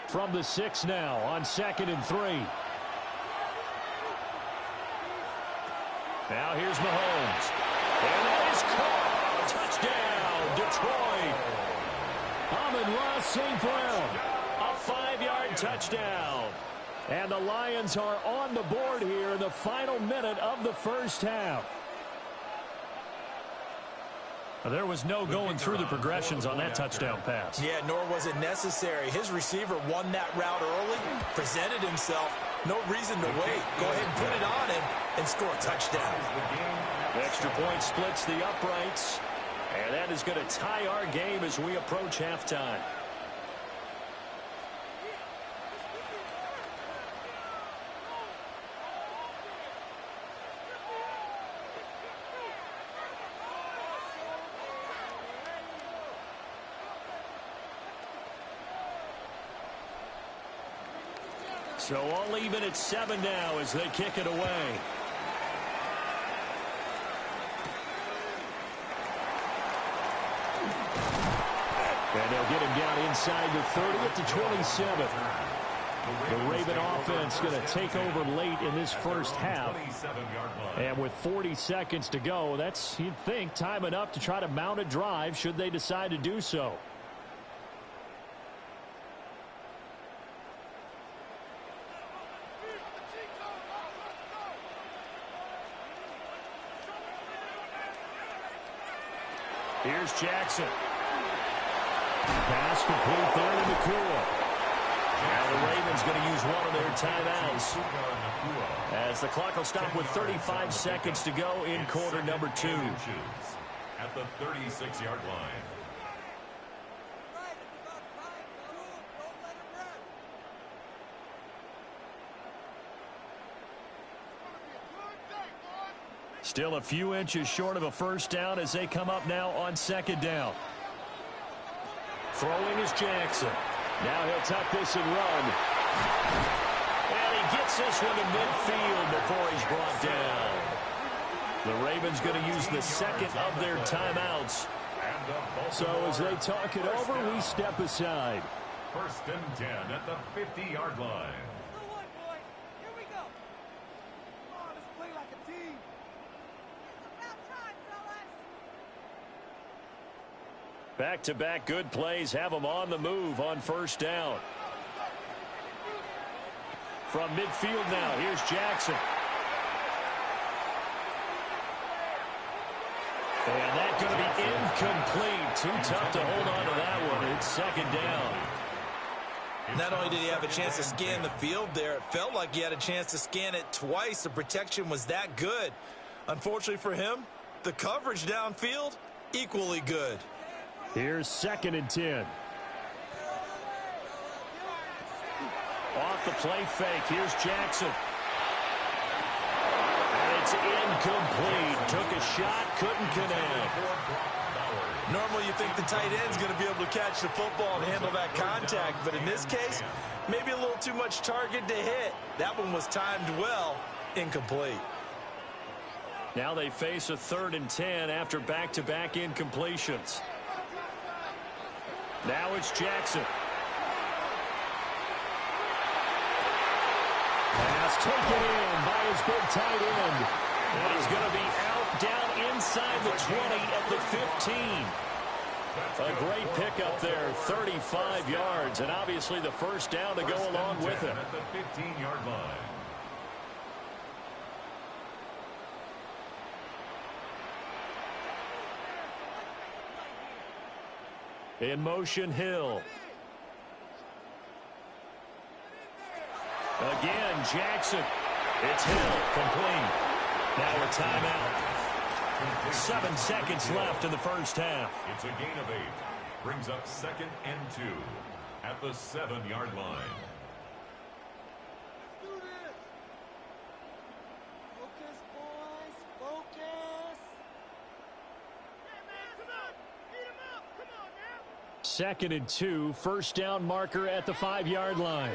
From the 6 now on 2nd and 3. Now here's Mahomes. And that is caught. Touchdown, Detroit. Amon-Ra St. Brown. A 5-yard touchdown. And the Lions are on the board here in the final minute of the first half. There was no going through the progressions on that touchdown pass. Yeah, nor was it necessary. His receiver won that route early, presented himself, No reason to wait. Go ahead and put it on him and score a touchdown. Extra point splits the uprights. And that is going to tie our game as we approach halftime. So all even at 7 now as they kick it away. And they'll get him down inside the 30 at the 27. The Raven offense going to take over late in this first half. And with 40 seconds to go, that's, you'd think, time enough to try to mount a drive should they decide to do so. Here's Jackson. Pass complete there to Nakua. Now the Ravens going to use one of their timeouts as the clock will stop with 35 seconds to go in quarter number 2. At the 36-yard line. Still a few inches short of a first down as they come up now on second down. Throwing is Jackson. Now he'll tuck this and run. And he gets this one to midfield before he's brought down. The Ravens going to use the second of their timeouts. So as they talk it over, we step aside. First and 10 at the 50-yard line. Back-to-back good plays have them on the move on first down. From midfield now, here's Jackson. And that's going to be incomplete. Too tough to hold on to that one. It's second down. Not only did he have a chance to scan the field there, it felt like he had a chance to scan it twice. The protection was that good. Unfortunately for him, the coverage downfield, equally good. Here's second and 10. Off the play fake. Here's Jackson. And it's incomplete. Took a shot, couldn't connect. Normally you think the tight end's going to be able to catch the football and handle that contact, but in this case, maybe a little too much target to hit. That one was timed well, incomplete. Now they face a 3rd and 10 after back-to-back incompletions. Now it's Jackson. Pass taken in by his big tight end. And he's going to be out down inside the 20 at the 15. A great pickup there, 35 yards, and obviously the first down to go along with it. At the 15-yard line. In motion, Hill. Again, Jackson. It's Hill, complete. Now a timeout. 7 seconds left in the first half. It's a gain of 8. Brings up 2nd and 2 at the 7-yard line. Focus, boys. Focus. 2nd and 2, first down marker at the 5-yard line.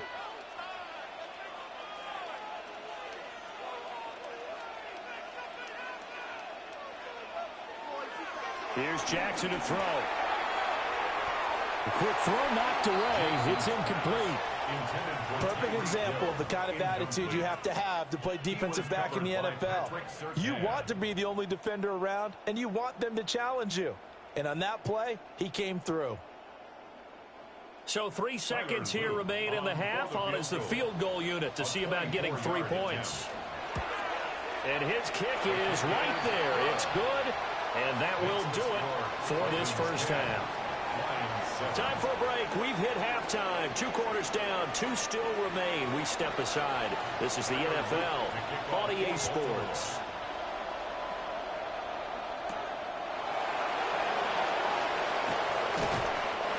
Here's Jackson to throw. A quick throw knocked away. It's incomplete. Perfect example of the kind of attitude you have to play defensive back in the NFL. You want to be the only defender around, and you want them to challenge you. And on that play, he came through. So 3 seconds here remain in the half on as the field goal unit to see about getting 3 points. And his kick is right there. It's good, and that will do it for this first half. Time for a break. We've hit halftime. 2 quarters down. 2 still remain. We step aside. This is the NFL on EA Sports.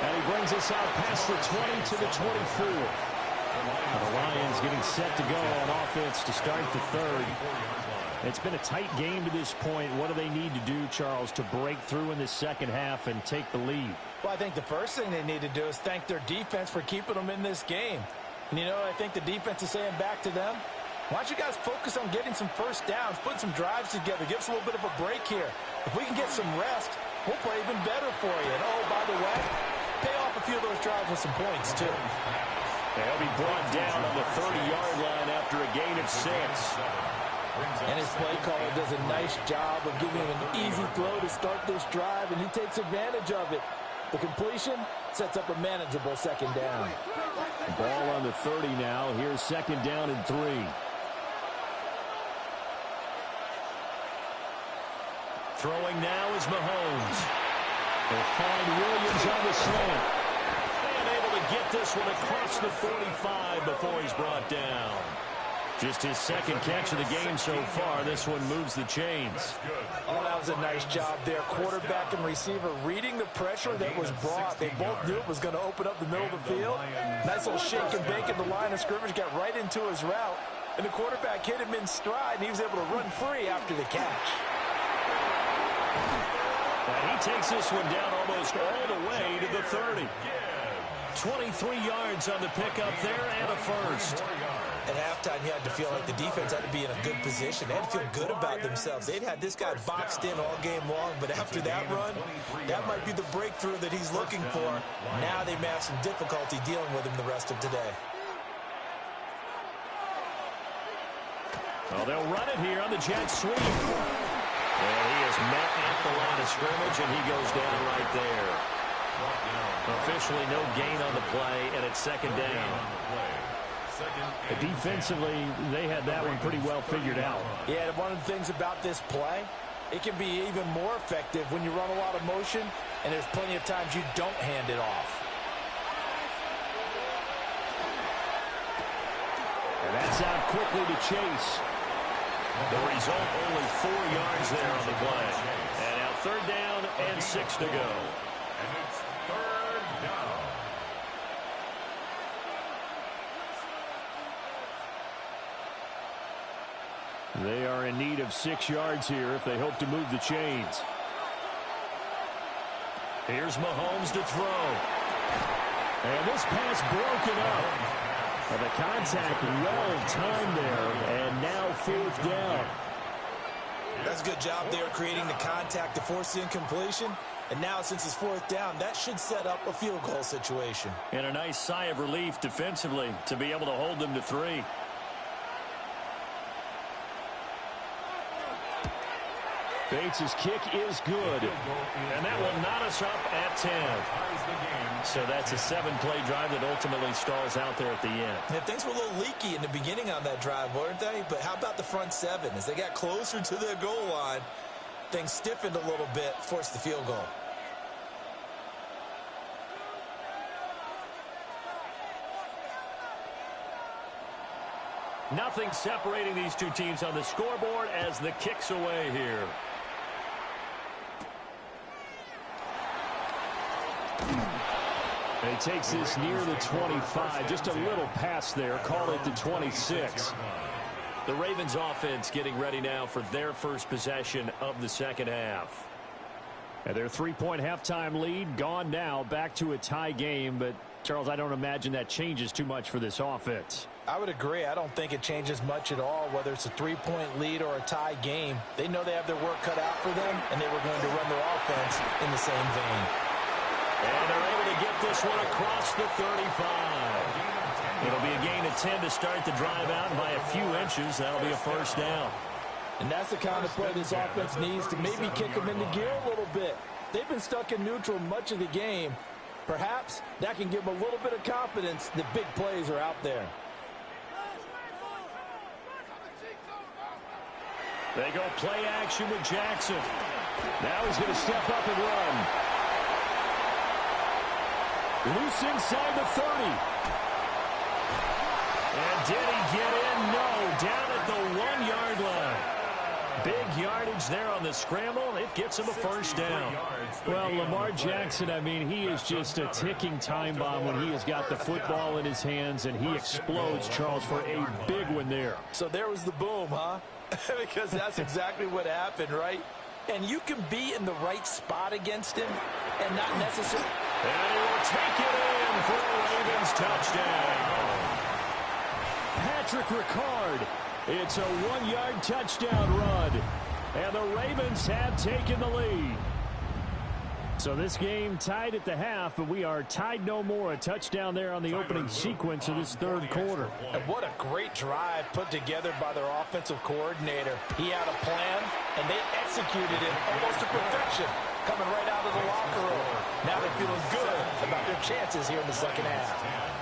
And he brings us out past the 20 to the 24. The Lions getting set to go on offense to start the third. It's been a tight game to this point. What do they need to do, Charles, to break through in the second half and take the lead? Well, I think the first thing they need to do is thank their defense for keeping them in this game. And, you know, I think the defense is saying back to them, why don't you guys focus on getting some first downs, putting some drives together, give us a little bit of a break here. If we can get some rest, we'll play even better for you. And, oh, by the way, pay off a few of those drives with some points, too. They'll be brought down on the 30-yard line after a gain of 6. And his play caller does a nice job of giving him an easy throw to start this drive, and he takes advantage of it. The completion sets up a manageable second down. Ball on the 30 now. Here's second down and 3. Throwing now is Mahomes. They'll find Williams on the slant. And able to get this one across the 45 before he's brought down. Just his second catch of the game so far. This one moves the chains. Oh, that was a nice job there. Quarterback and receiver reading the pressure that was brought. They both knew it was going to open up the middle of the field. Nice little shake and bake in the line of scrimmage. Got right into his route. And the quarterback hit him in stride, and he was able to run free after the catch. And he takes this one down almost all the way to the 30. 23 yards on the pickup there and a first. At halftime, you had to feel like the defense had to be in a good position. They had to feel good about themselves. They'd had this guy boxed in all game long, but after that run, that might be the breakthrough that he's looking for. Now they may have some difficulty dealing with him the rest of today. Well, they'll run it here on the jet sweep. And he is met at the line of scrimmage, and he goes down right there. Officially no gain on the play, and it's second down. Defensively, they had that one pretty well figured out. Yeah, one of the things about this play, it can be even more effective when you run a lot of motion, and there's plenty of times you don't hand it off. And that's out quickly to Chase. The result, only 4 yards there on the play. And now third down and 6 to go. And it's third down. They are in need of 6 yards here if they hope to move the chains. Here's Mahomes to throw. And this pass broken up. And the contact well timed there, and now fourth down. That's a good job there creating the contact to force the incompletion. And now since it's fourth down, that should set up a field goal situation. And a nice sigh of relief defensively to be able to hold them to 3. Bates' kick is good. And that will knot us up at 10. So that's a 7-play drive that ultimately stalls out there at the end. Yeah, things were a little leaky in the beginning on that drive, weren't they? But how about the front 7? As they got closer to their goal line, things stiffened a little bit, forced the field goal. Nothing separating these two teams on the scoreboard as the kick's away here. He takes this near the 25. Just a little pass there. Call it the 26. The Ravens offense getting ready now for their first possession of the second half. And their 3-point halftime lead gone now. Back to a tie game. But, Charles, I don't imagine that changes too much for this offense. I would agree. I don't think it changes much at all, whether it's a 3-point lead or a tie game. They know they have their work cut out for them, and they were going to run their offense in the same vein. And they're able to get this one across the 35. It'll be a gain of 10 to start the drive out, and by a few inches, that'll be a first down. And that's the kind of play this offense needs to maybe kick them into gear a little bit. They've been stuck in neutral much of the game. Perhaps that can give them a little bit of confidence that big plays are out there. They go play action with Jackson. Now he's going to step up and run. Loose inside the 30. And did he get in? No, down at the 1-yard line. Big yardage there on the scramble. It gets him a first down. Well, Lamar Jackson, I mean, he is just a ticking time bomb when he has got the football in his hands, and he explodes, Charles, for a big one there. So there was the boom, huh? Because that's exactly what happened, right? And you can be in the right spot against him and not necessarily. And he will take it in for a Ravens touchdown. Patrick Ricard. It's a 1-yard touchdown run. And the Ravens have taken the lead. So this game tied at the half, but we are tied no more. A touchdown there on the opening sequence of this third quarter. And what a great drive put together by their offensive coordinator. He had a plan, and they executed it almost to perfection, coming right out of the locker room. Now they're feeling good about their chances here in the second half.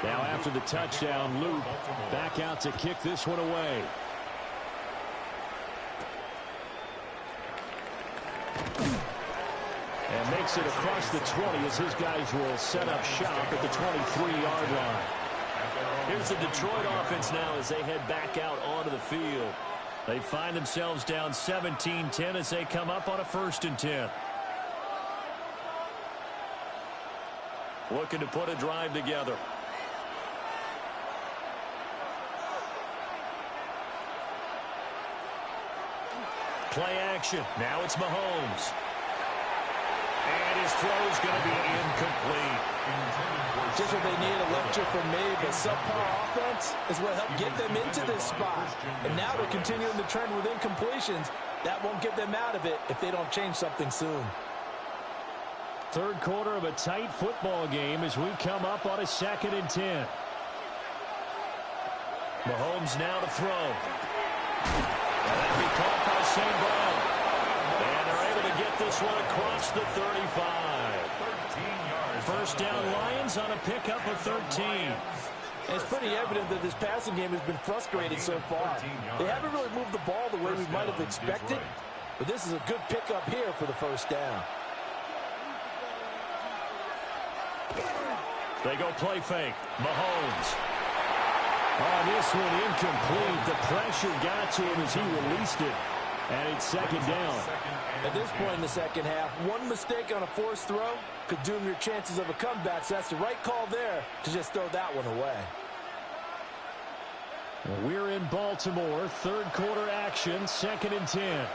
Now after the touchdown, Luke back out to kick this one away. And makes it across the 20 as his guys will set up shop at the 23-yard line. Here's the Detroit offense now as they head back out onto the field. They find themselves down 17-10 as they come up on a 1st and 10. Looking to put a drive together. Play action. Now it's Mahomes. And his throw is going to be incomplete. Just what they need, a lecture from me, but subpar offense is what helped get them into this spot. And now they're continuing the trend with incompletions. That won't get them out of it if they don't change something soon. Third quarter of a tight football game as we come up on a 2nd and 10. Mahomes now to throw. And that'll be caught by St. Brown. And they're able to get this one across the 35. First down Lions on a pickup of 13. And it's pretty evident that this passing game has been frustrated so far. They haven't really moved the ball the way we might have expected, but this is a good pickup here for the first down. They go play fake. Mahomes. Oh, this one incomplete. The pressure got to him as he released it. And it's 2nd down. At this point in the second half, one mistake on a forced throw could doom your chances of a comeback. So that's the right call there to just throw that one away. We're in Baltimore. Third quarter action. 2nd and 10.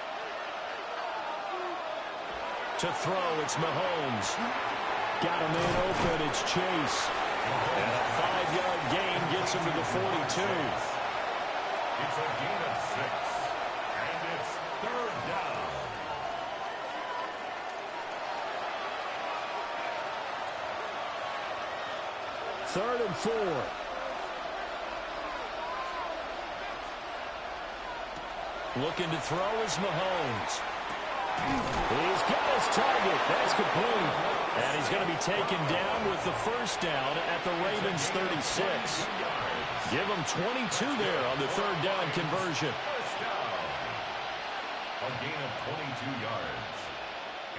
To throw, it's Mahomes. Got a man open. It's Chase. And a 5-yard gain gets him to the 42. It's a gain of 6. And it's 3rd down. Third and 4. Looking to throw is Mahomes. He's got his target. That's complete. And he's going to be taken down with the first down at the Ravens 36. Give him 22 there on the 3rd down conversion. First down. A gain of 22 yards.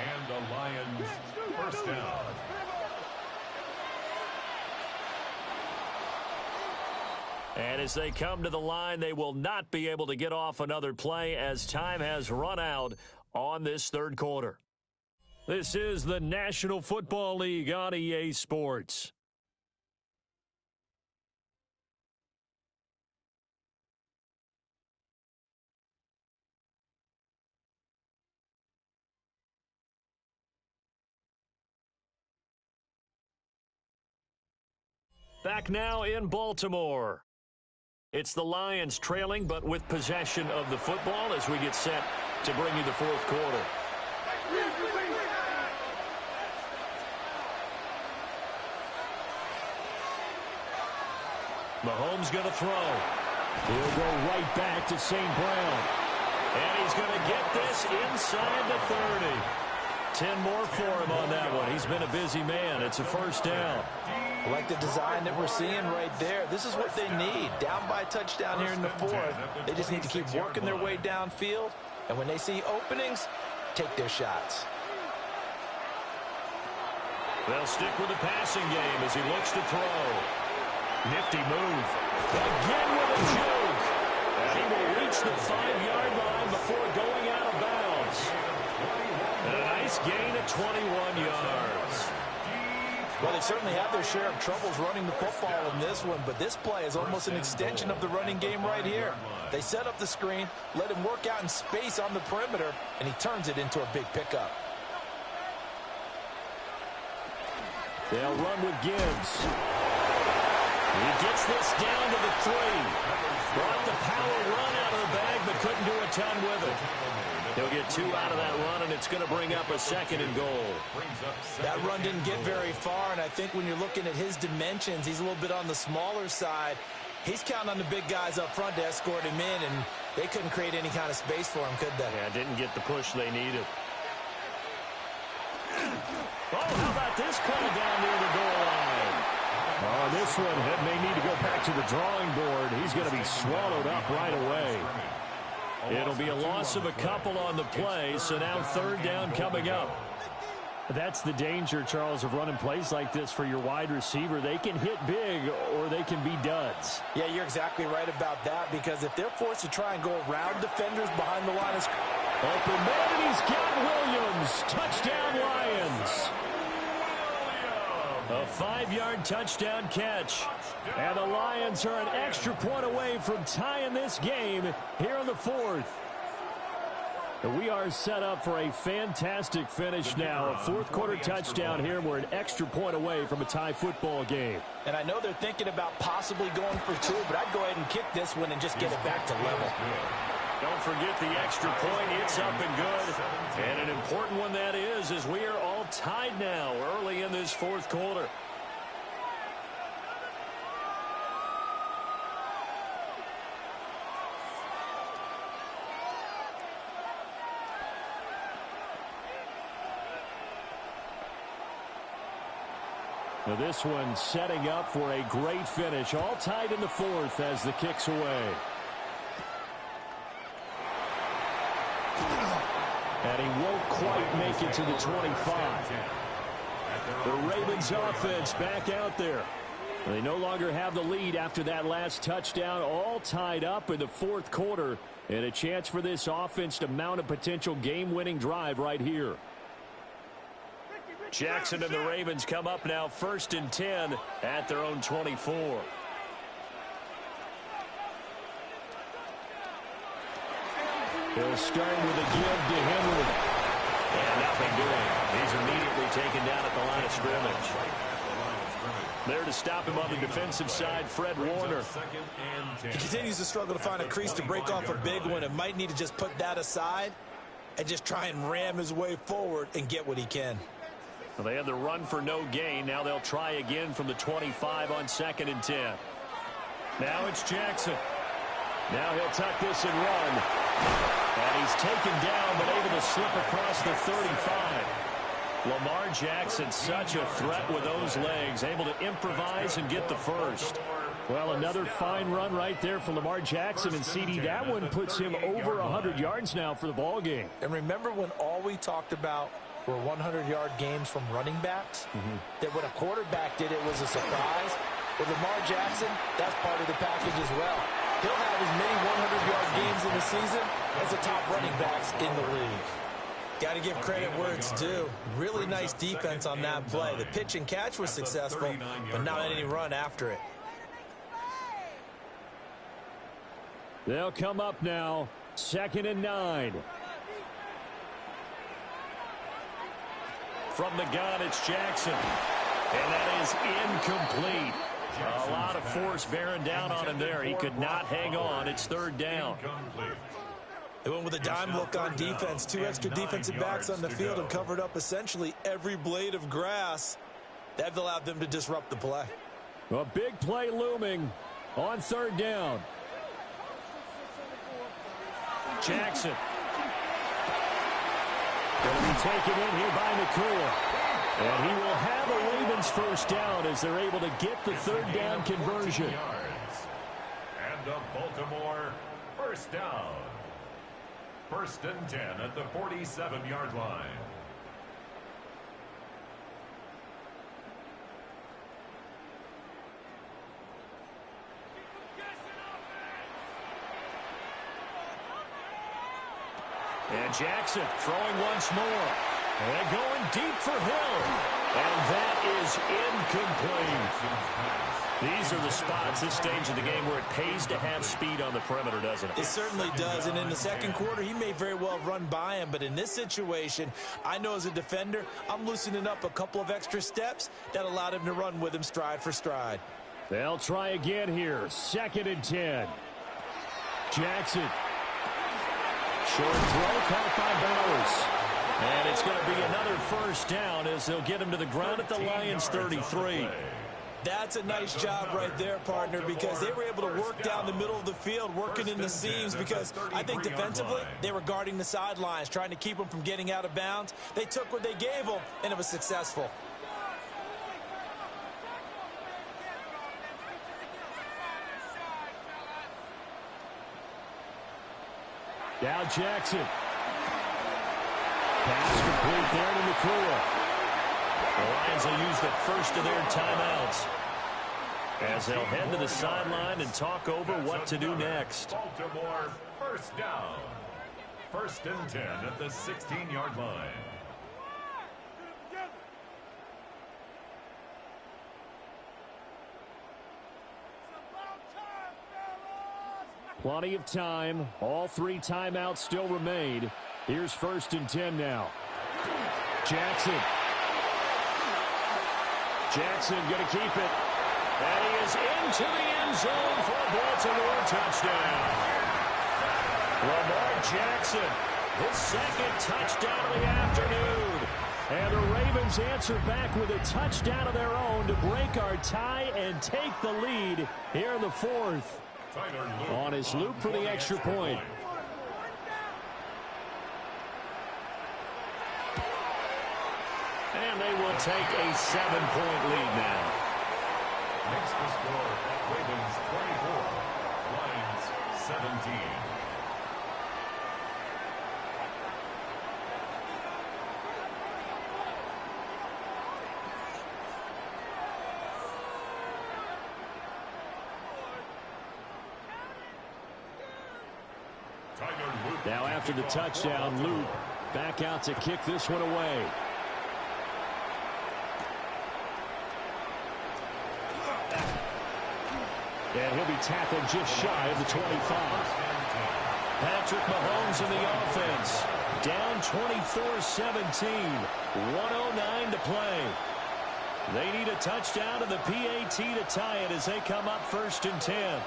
And the Lions first down. And as they come to the line, they will not be able to get off another play as time has run out on this third quarter. This is the National Football League on EA Sports. Back now in Baltimore. It's the Lions trailing, but with possession of the football as we get set to bring you the fourth quarter. Mahomes going to throw. He'll go right back to St. Brown. And he's going to get this inside the 30. 10 more for him on that one. He's been a busy man. It's a first down. I like the design that we're seeing right there. This is what they need. Down by a touchdown here in the fourth. They just need to keep working their way downfield. And when they see openings, take their shots. They'll stick with the passing game as he looks to throw. Nifty move. Again with a juke. And he will reach the 5-yard line before going out of bounds. And a nice gain of 21 yards. Well, they certainly have their share of troubles running the football in this one, but this play is almost an extension of the running game right here. They set up the screen, let him work out in space on the perimeter, and he turns it into a big pickup. They'll run with Gibbs. He gets this down to the 3. Brought the power run out of the bag, but couldn't do a ton with it. He'll get 2 out of that run, and it's going to bring up a 2nd and goal. That run didn't get very far, and I think when you're looking at his dimensions, he's a little bit on the smaller side. He's counting on the big guys up front to escort him in, and they couldn't create any kind of space for him, could they? Yeah, didn't get the push they needed. Oh, how about this call down near the goal line? Oh, this one may need to go back to the drawing board. He's going to be swallowed up right away. It'll be a loss of a couple on the play, so now 3rd down coming up. That's the danger, Charles, of running plays like this for your wide receiver. They can hit big or they can be duds. Yeah, you're exactly right about that, because if they're forced to try and go around defenders behind the line of scrimmage. Open man, and he's got Williams. Touchdown, Lions. A 5-yard touchdown catch. And the Lions are an extra point away from tying this game here in the 4th. We are set up for a fantastic finish now. A 4th quarter touchdown here. We're an extra point away from a tie football game. And I know they're thinking about possibly going for 2, but I'd go ahead and kick this one and just get it back to level. Don't forget the extra point. It's up and good. And an important one that is, as we are all tied now early in this 4th quarter. Now this one setting up for a great finish. All tied in the 4th as the kick's away. And he won't quite make it to the 25. The Ravens offense back out there. They no longer have the lead after that last touchdown. All tied up in the 4th quarter. And a chance for this offense to mount a potential game-winning drive right here. Jackson and the Ravens come up now 1st and 10 at their own 24. They'll start with a give to Henry. And nothing doing. He's immediately taken down at the line of scrimmage. There to stop him on the defensive side, Fred Warner. He continues to struggle to find a crease to break off a big one, and might need to just put that aside and just try and ram his way forward and get what he can. Well, they had the run for no gain. Now they'll try again from the 25 on 2nd and 10. Now it's Jackson. Now he'll tuck this and run. And he's taken down, but able to slip across the 35. Lamar Jackson, such a threat with those legs, able to improvise and get the first. Well, another fine run right there for Lamar Jackson, and CD, that one puts him over 100 yards now for the ball game. And remember when all we talked about were 100-yard games from running backs? That when a quarterback did it was a surprise. With Lamar Jackson, that's part of the package as well. He'll have as many 100-yard games in the season as the top running backs in the league. Got to give credit where it's due. Really nice defense on that play. The pitch and catch was successful, but not any run after it. They'll come up now, 2nd and 9. From the gun, it's Jackson. And that is incomplete. A lot of force bearing down on him there. He could not hang on. It's 3rd down. They went with a dime look on defense. 2 extra defensive backs on the field and covered up essentially every blade of grass. That allowed them to disrupt the play. A big play looming on 3rd down. Jackson. Going to be taken in here by Nakua. And he will have a Ravens first down as they're able to get the third down conversion. And a Baltimore first down. 1st and 10 at the 47-yard line. And Jackson throwing once more. And going deep for Hill. And that is incomplete. These are the spots, this stage of the game, where it pays to have speed on the perimeter, doesn't it? It certainly does. And in the second quarter, he may very well run by him. But in this situation, I know as a defender, I'm loosening up a couple of extra steps that allowed him to run with him stride for stride. They'll try again here. 2nd and 10. Jackson. Short throw caught by Bowers. And it's going to be another first down as they'll get him to the ground at the Lions' 33. That's a nice job right there, partner, because they were able to work down the middle of the field, working in the seams, because I think defensively they were guarding the sidelines, trying to keep them from getting out of bounds. They took what they gave them, and it was successful. Now Jackson. Pass complete there to Nakua. The Lions will use the first of their timeouts as they'll head to the sideline and talk over what to do next. Baltimore first down. 1st and 10 at the 16-yard line. Plenty of time. All 3 timeouts still remain. Here's 1st and 10 now. Jackson. Jackson going to keep it. And he is into the end zone for a Baltimore touchdown. Lamar Jackson, his 2nd touchdown of the afternoon. And the Ravens answer back with a touchdown of their own to break our tie and take the lead here in the 4th. On his loop for the extra point. And they will take a 7-point lead now. Makes the score Ravens 24, Lions 17. Now after the touchdown, Luke back out to kick this one away. And he'll be tackled just shy of the 25. Patrick Mahomes in the offense. Down 24-17. 1:09 to play. They need a touchdown and the PAT to tie it as they come up 1st and 10.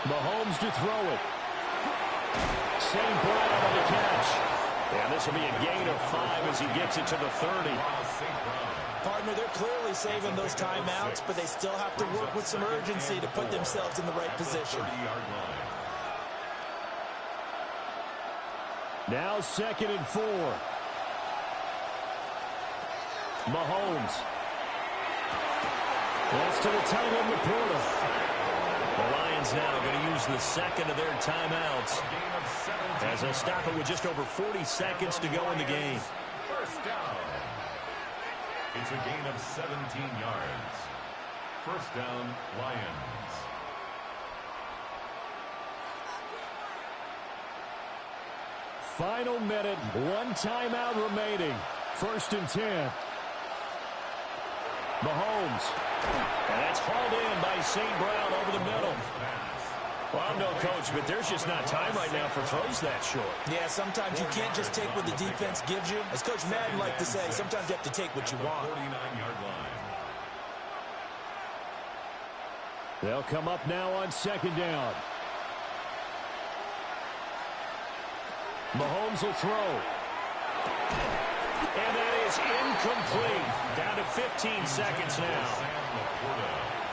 Mahomes to throw it. St. Brown on the catch. And this will be a gain of 5 as he gets it to the 30. Partner, they're clearly saving those timeouts, but they still have to work with some urgency to put themselves in the right position. Now 2nd and 4. Mahomes. That's to the tight end, Laporta. The Lions now going to use the 2nd of their timeouts as they'll stop it with just over 40 seconds to go in the game. First down. It's a gain of 17 yards. First down, Lions. Final minute, 1 timeout remaining. 1st and 10. Mahomes. And that's hauled in by St. Brown over the middle. Well, I'm no coach, but there's just not time right now for throws that short. Yeah, sometimes you can't just take what the defense gives you. As Coach Madden liked to say, sometimes you have to take what you want. 49-yard line. They'll come up now on 2nd down. Mahomes will throw. And that is incomplete. Down to 15 seconds now.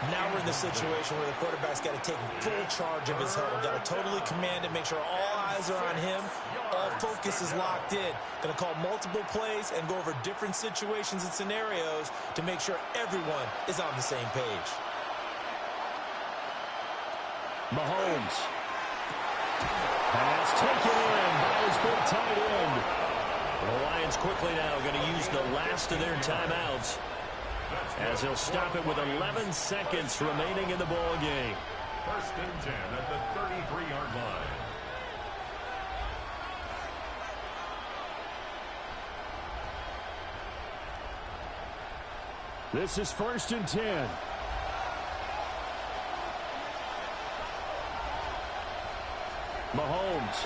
Now we're in the situation where the quarterback's got to take full charge of his huddle. Got to totally command it, make sure all eyes are on him. All focus is locked in. Going to call multiple plays and go over different situations and scenarios to make sure everyone is on the same page. Mahomes. Pass taken in by his big tight end. The Lions quickly now going to use the last of their timeouts, as he'll stop it with 11 seconds remaining in the ball game. 1st and 10 at the 33-yard line. This is 1st and 10. Mahomes.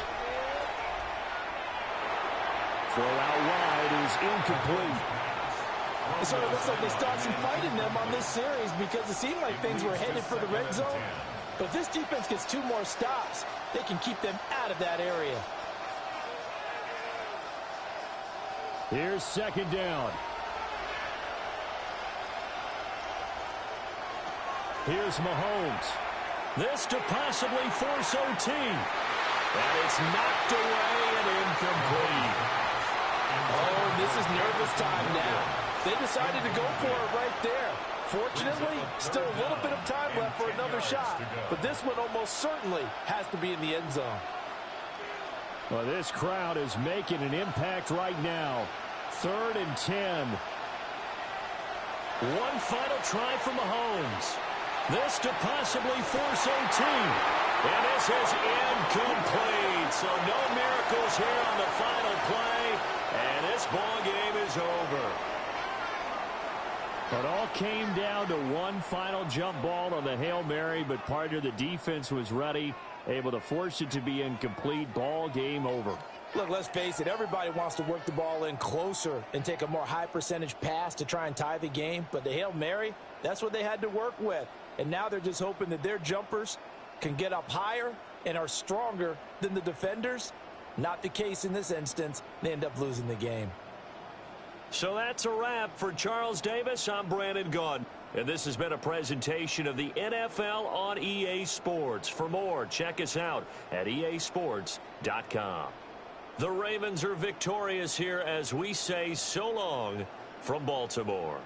Throw out wide is incomplete. It sort of looks like they start some fight in them on this series because it seemed like things were headed for the red zone. But if this defense gets 2 more stops, they can keep them out of that area. Here's 2nd down. Here's Mahomes. This to possibly force OT. And it's knocked away and incomplete. Oh, this is nervous time now. They decided to go for it right there. Fortunately, still a little bit of time left for another shot. But this one almost certainly has to be in the end zone. Well, this crowd is making an impact right now. 3rd and 10. One final try for Mahomes. This to possibly force OT. And this is incomplete. So no miracles here on the final play. And this ball game is over. It all came down to one final jump ball on the Hail Mary, but part of the defense was ready, able to force it to be incomplete. Ball game over. Look, let's face it, everybody wants to work the ball in closer and take a more high percentage pass to try and tie the game. But the Hail Mary, that's what they had to work with. And now they're just hoping that their jumpers can get up higher and are stronger than the defenders. Not the case in this instance. They end up losing the game. So that's a wrap for Charles Davis. I'm Brandon Gaudin. And this has been a presentation of the NFL on EA Sports. For more, check us out at easports.com. The Ravens are victorious here as we say so long from Baltimore.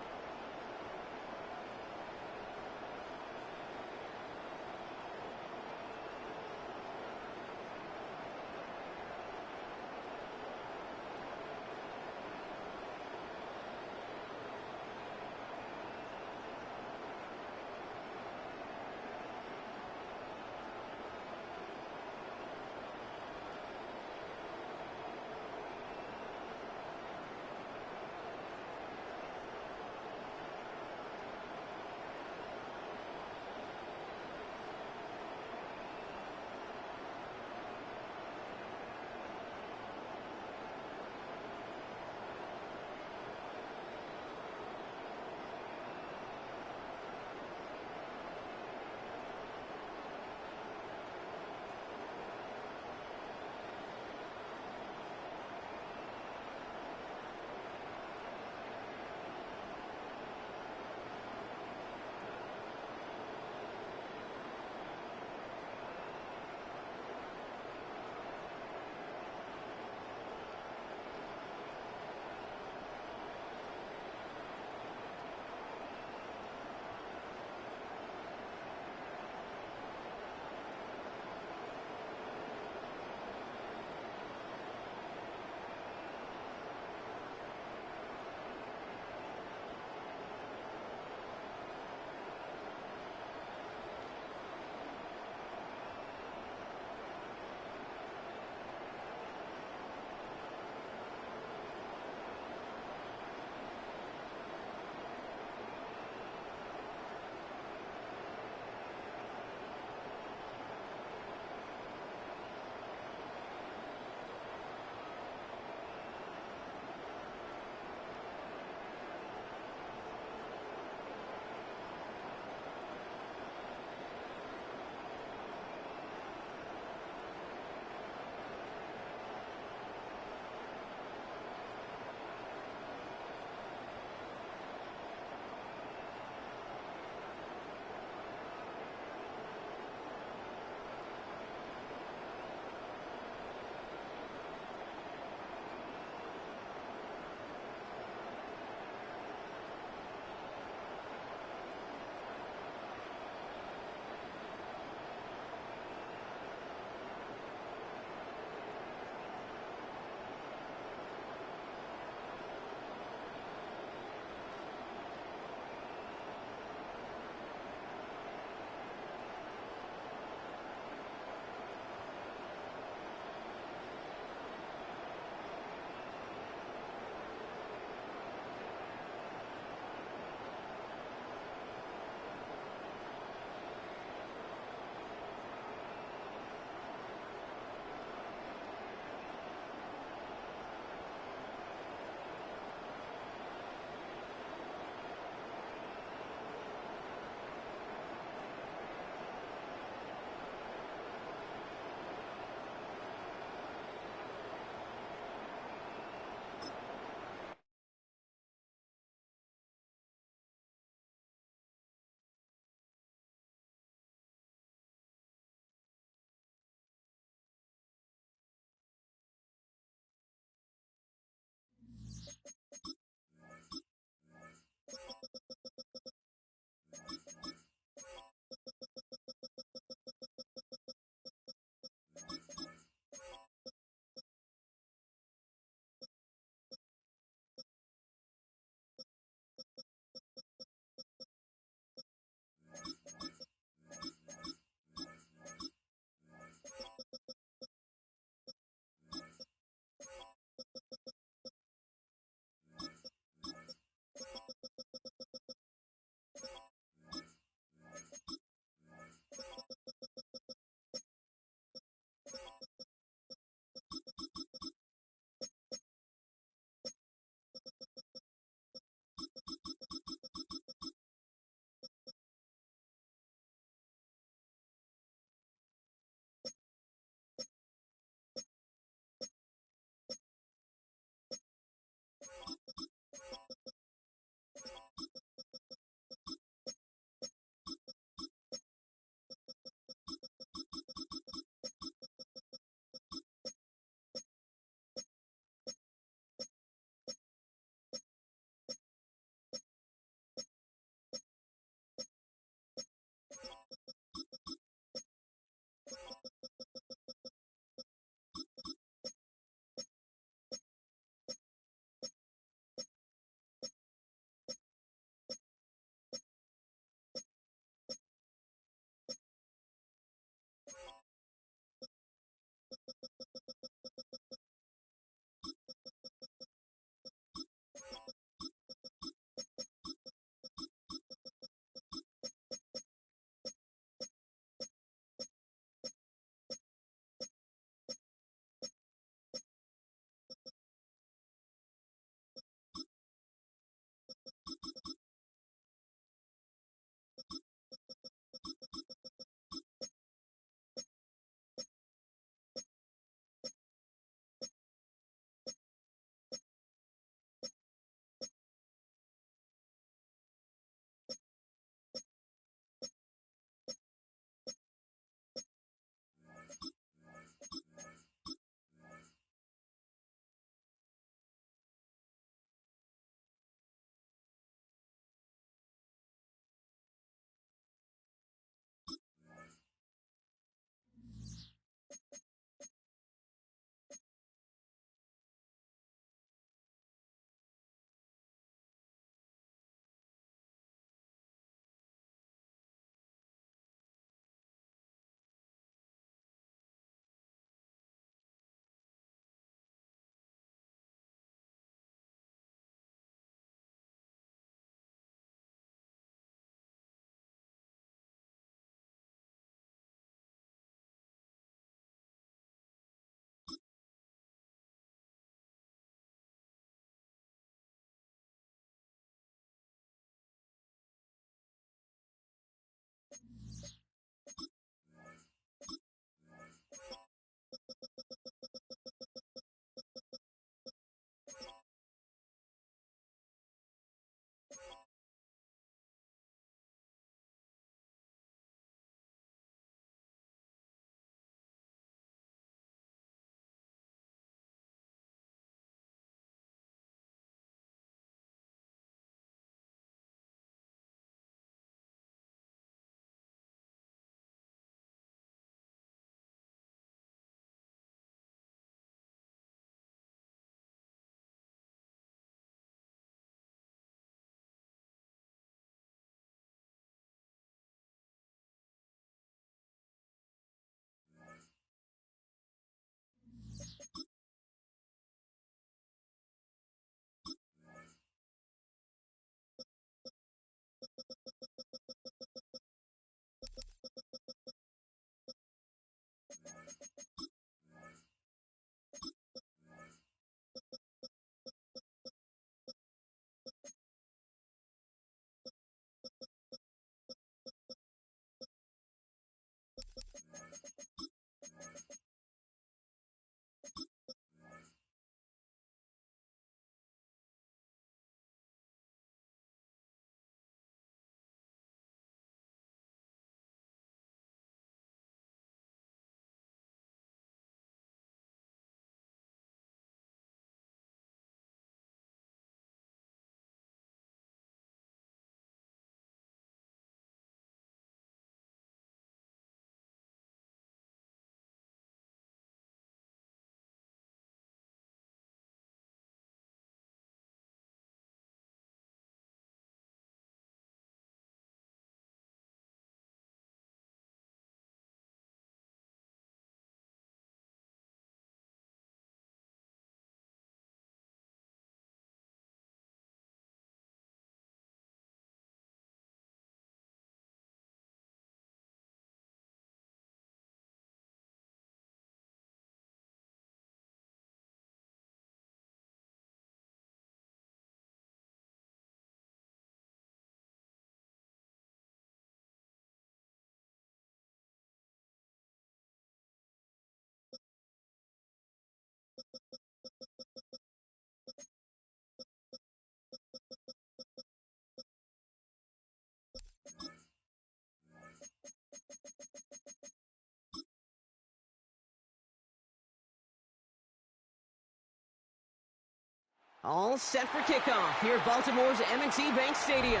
All set for kickoff here at Baltimore's M&T Bank Stadium.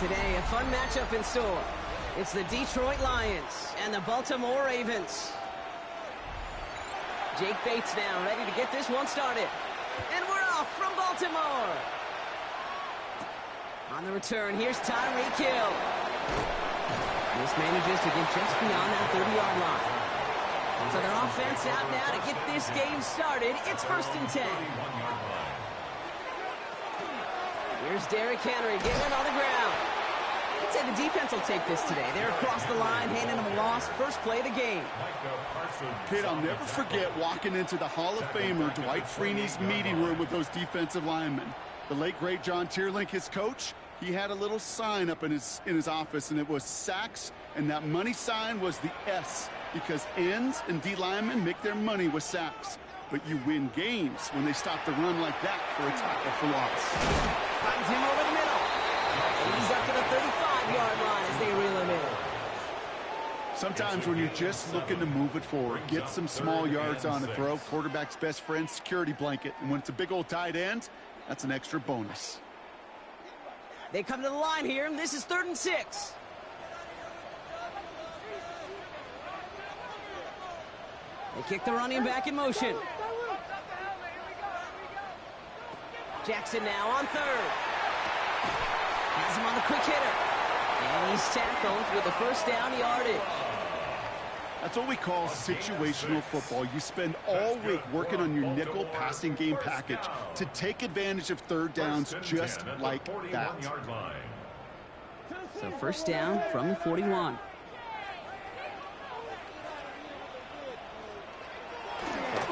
Today, a fun matchup in store. It's the Detroit Lions and the Baltimore Ravens. Jake Bates now ready to get this one started. And we're off from Baltimore. On the return, here's Tyreek Hill. This manages to get just beyond that 30-yard line. So their offense out now to get this game started. It's 1st and 10. Here's Derrick Henry getting it on the ground. I'd say the defense will take this today. They're across the line, handing them a loss. First play of the game. Kid, I'll never forget walking into the Hall of Famer Dwight Freeney's meeting room with those defensive linemen. The late, great John Tierlink, his coach, he had a little sign up in his office, and it was sacks, and that money sign was the S, because ends and D linemen make their money with sacks. But you win games when they stop the run like that for a tackle for loss. Finds him over the middle. And he's up to the 35-yard line as they reel him in. Sometimes when you're just looking to move it forward, get some small yards on a throw, quarterback's best friend, security blanket. And when it's a big old tight end, that's an extra bonus. They come to the line here, and this is 3rd and 6. They kick the running back in motion. Jackson now on 3rd. Has him on the quick hitter. And he's tackled with the first down yardage. That's what we call situational football. You spend all week working on your nickel passing game package to take advantage of 3rd downs just like that. So 1st down from the 41.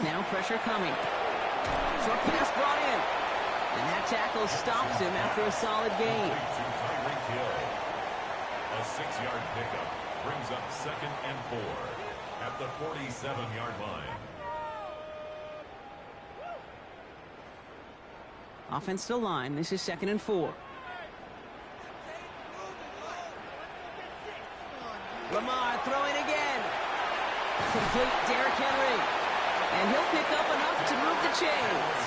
Now pressure coming. Short pass brought in. And that tackle stops him after a solid gain. A 6-yard pickup brings up 2nd and 4 at the 47-yard line. Offense to line. This is 2nd and 4. Lamar throwing again. Complete Derrick Henry. And he'll pick up enough to move the chains.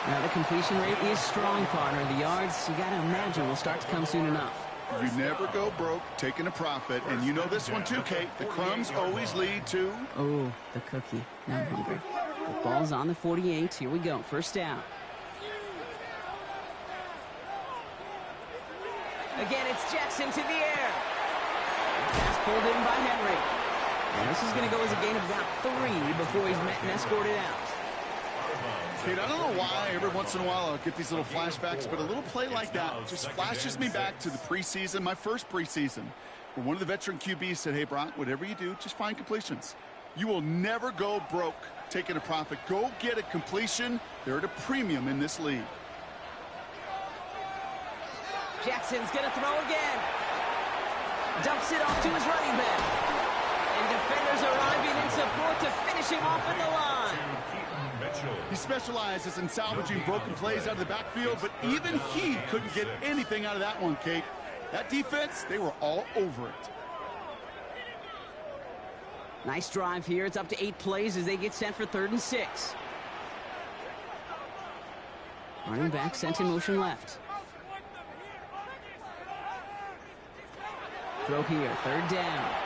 Now the completion rate is strong, partner. The yards, you got to imagine, will start to come soon enough. You never go broke taking a profit. And you know this one too, Kate. The crumbs always lead to... Oh, the cookie. Now I'm hungry. The ball's on the 48. Here we go. 1st down. Again, it's Jackson to the air. Pass pulled in by Henry. And this is going to go as a gain of about 3 before he's met and escorted out. Kate, I don't know why every once in a while I'll get these little flashbacks, but a little play like that just flashes me back to the preseason, my first preseason, where one of the veteran QBs said, hey, Brock, whatever you do, just find completions. You will never go broke taking a profit. Go get a completion. They're at a premium in this league. Jackson's going to throw again. Dumps it off to his running back. And defenders arriving in support to finish him off at the line. He specializes in salvaging broken plays out of the backfield, but even he couldn't get anything out of that one, Kate. That defense, they were all over it. Nice drive here. It's up to 8 plays as they get set for 3rd and 6. Running back sent in motion left. Throw here, 3rd down.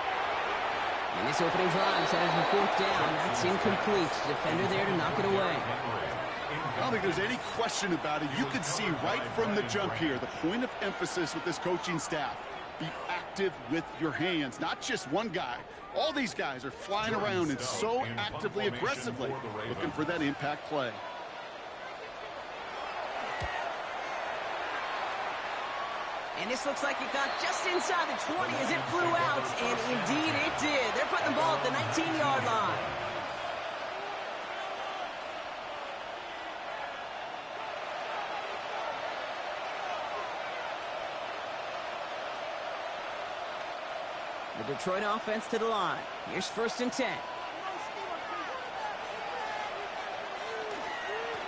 And this opening drive is headed for 4th down. That's incomplete. Defender there to knock it away. I don't think there's any question about it. You can see right from the jump here, the point of emphasis with this coaching staff. Be active with your hands, not just one guy. All these guys are flying around and so actively, aggressively looking for that impact play. And this looks like it got just inside the 20 as it flew out, and indeed it did. They're putting the ball at the 19-yard line. The Detroit offense to the line. Here's 1st and 10.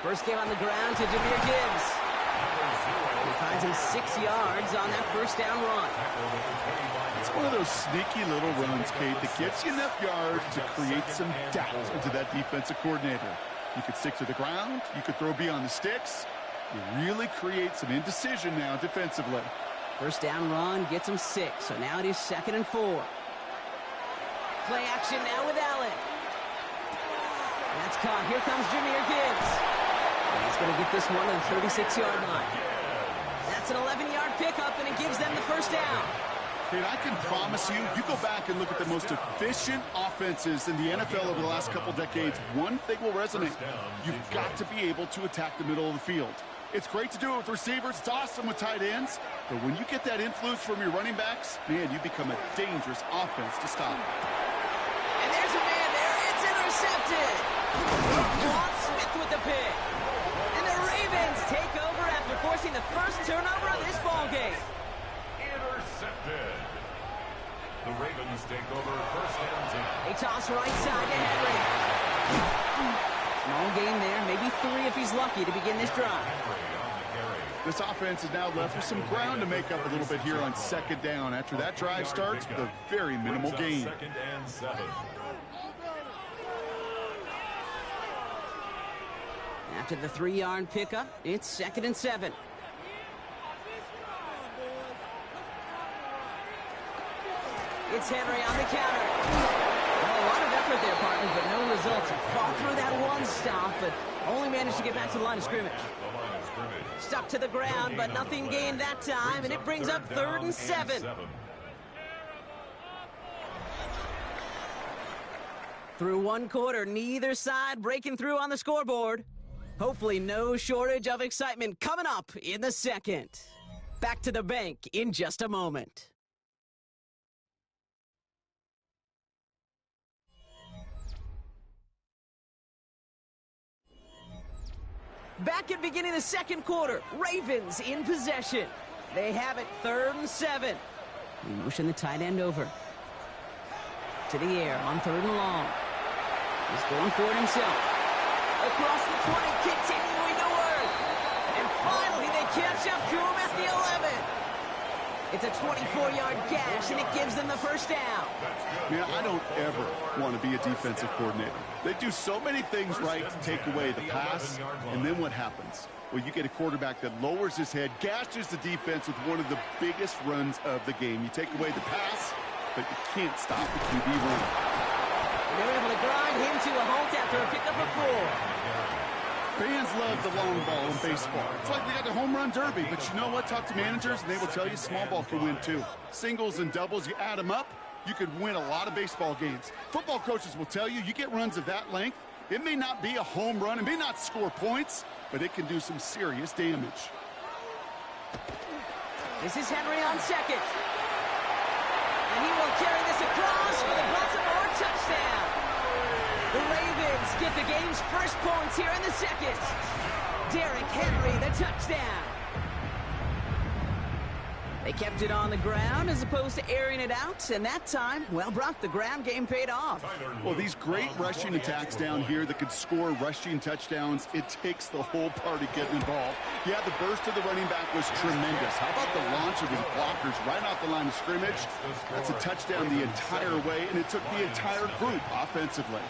First game on the ground to Jahmyr Gibbs. He finds him 6 yards on that 1st down run. It's one of those sneaky little runs, Kate, that gets you enough yards to create some doubt into that defensive coordinator. You could stick to the ground. You could throw beyond the sticks. You really create some indecision now defensively. First down run gets him 6, so now it is 2nd and 4. Play action now with Allen. That's caught. Here comes Jahmyr Gibbs. And he's going to get this one to the 36-yard line. That's an 11-yard pickup, and it gives them the first down. And I can promise you, you go back and look at the most efficient offenses in the NFL over the last couple decades, one thing will resonate. You've got to be able to attack the middle of the field. It's great to do it with receivers. It's awesome with tight ends. But when you get that influence from your running backs, man, you become a dangerous offense to stop. And there's a man there. It's intercepted. Vaughn Smith with the pick. And the Ravens take over after forcing the first turnover of this ballgame. Intercepted. The Ravens take over first and 10. They toss right side to Henry. Small gain there, maybe 3 if he's lucky to begin this drive. This offense is now left with some ground to make up a little bit here on 2nd down after that drive starts with a very minimal gain. 2nd and 7. After the 3-yard pickup, it's 2nd and 7. It's Henry on the counter. A lot of effort there, partner, but no results. He fought through that one stop, but only managed to get back to the line of scrimmage. Stuck to the ground, but nothing gained that time, and it brings up 3rd and 7. Through one quarter, neither side breaking through on the scoreboard. Hopefully no shortage of excitement coming up in the second. Back to the bank in just a moment. Back at beginning of the second quarter, Ravens in possession. They have it 3rd and 7. They motion the tight end over. To the air on 3rd and long. He's going for it himself. Across the 20, continuing to work. And finally they catch up to him at the 11. It's a 24-yard gash, and it gives them the first down. Man, I don't ever want to be a defensive coordinator. They do so many things right to take away the pass, and then what happens? Well, you get a quarterback that lowers his head, gashes the defense with one of the biggest runs of the game. You take away the pass, but you can't stop the QB run. They were able to grind him to a halt after a pickup of 4. Fans love the long ball in baseball. It's like they got the home run derby, but you know what? Talk to managers, and they will tell you small ball can win too. Singles and doubles, you add them up, you could win a lot of baseball games. Football coaches will tell you get runs of that length. It may not be a home run, it may not score points, but it can do some serious damage. This is Henry on 2nd. And he will carry this across for the Baltimore touchdown. The Ravens get the game's first points here in the second. Derrick Henry, the touchdown. They kept it on the ground as opposed to airing it out, and that time, well, Brock, the ground game paid off. Well, these great rushing attacks down here that could score rushing touchdowns, it takes the whole party getting involved. Yeah, the burst of the running back was tremendous. How about the launch of his blockers right off the line of scrimmage? That's a touchdown the entire way, and it took the entire group offensively.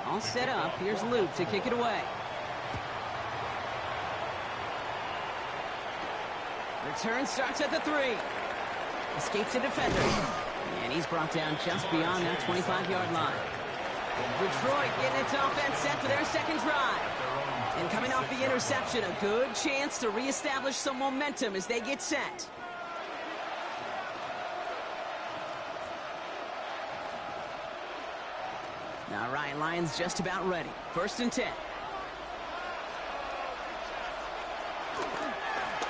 All set up. Here's Luke to kick it away. Return starts at the 3. Escapes a defender. And he's brought down just beyond that 25-yard line. Detroit getting its offense set for their second drive. And coming off the interception, a good chance to reestablish some momentum as they get set. All right, Lions just about ready. 1st and 10.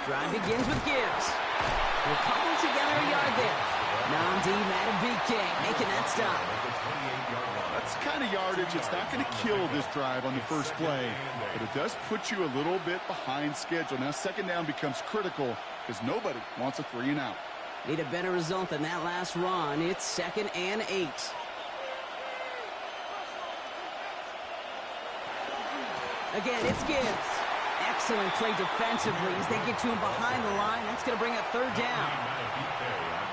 Drive begins with Gibbs. We'll cobble together a yard there. Nnamdi Madubuike making that stop. That's the kind of yardage. It's not going to kill this drive on the first play, but it does put you a little bit behind schedule. Now, 2nd down becomes critical because nobody wants a 3 and out. Need a better result than that last run. It's 2nd and 8. Again, it's Gibbs. Excellent play defensively as they get to him behind the line. That's going to bring up third down.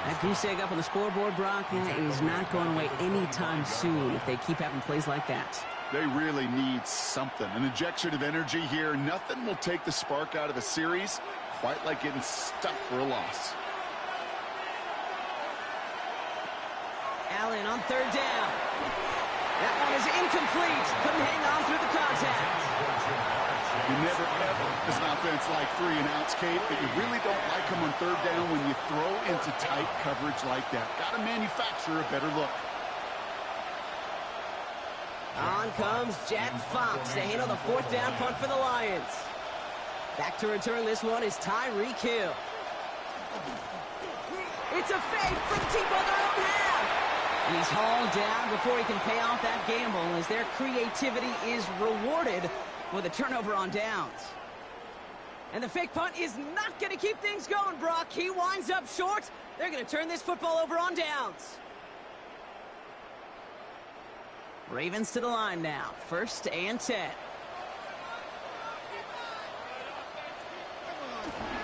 That goose egg up on the scoreboard, Brock, that is not going away anytime soon if they keep having plays like that. They really need something. An injection of energy here. Nothing will take the spark out of a series quite like getting stuck for a loss. Allen on third down. That one is incomplete. Couldn't hang on through the contact. You never, ever, as an offense like 3 and outs, Kate, but you really don't like them on third down when you throw into tight coverage like that. Got to manufacture a better look. On comes Jack Fox to handle the fourth down punt for the Lions. Back to return this one is Tyreek Hill. It's a fake from deep on their own half. And he's hauled down before he can pay off that gamble as their creativity is rewarded with a turnover on downs. And the fake punt is not going to keep things going, Brock. He winds up short. They're going to turn this football over on downs. Ravens to the line now. 1st and 10.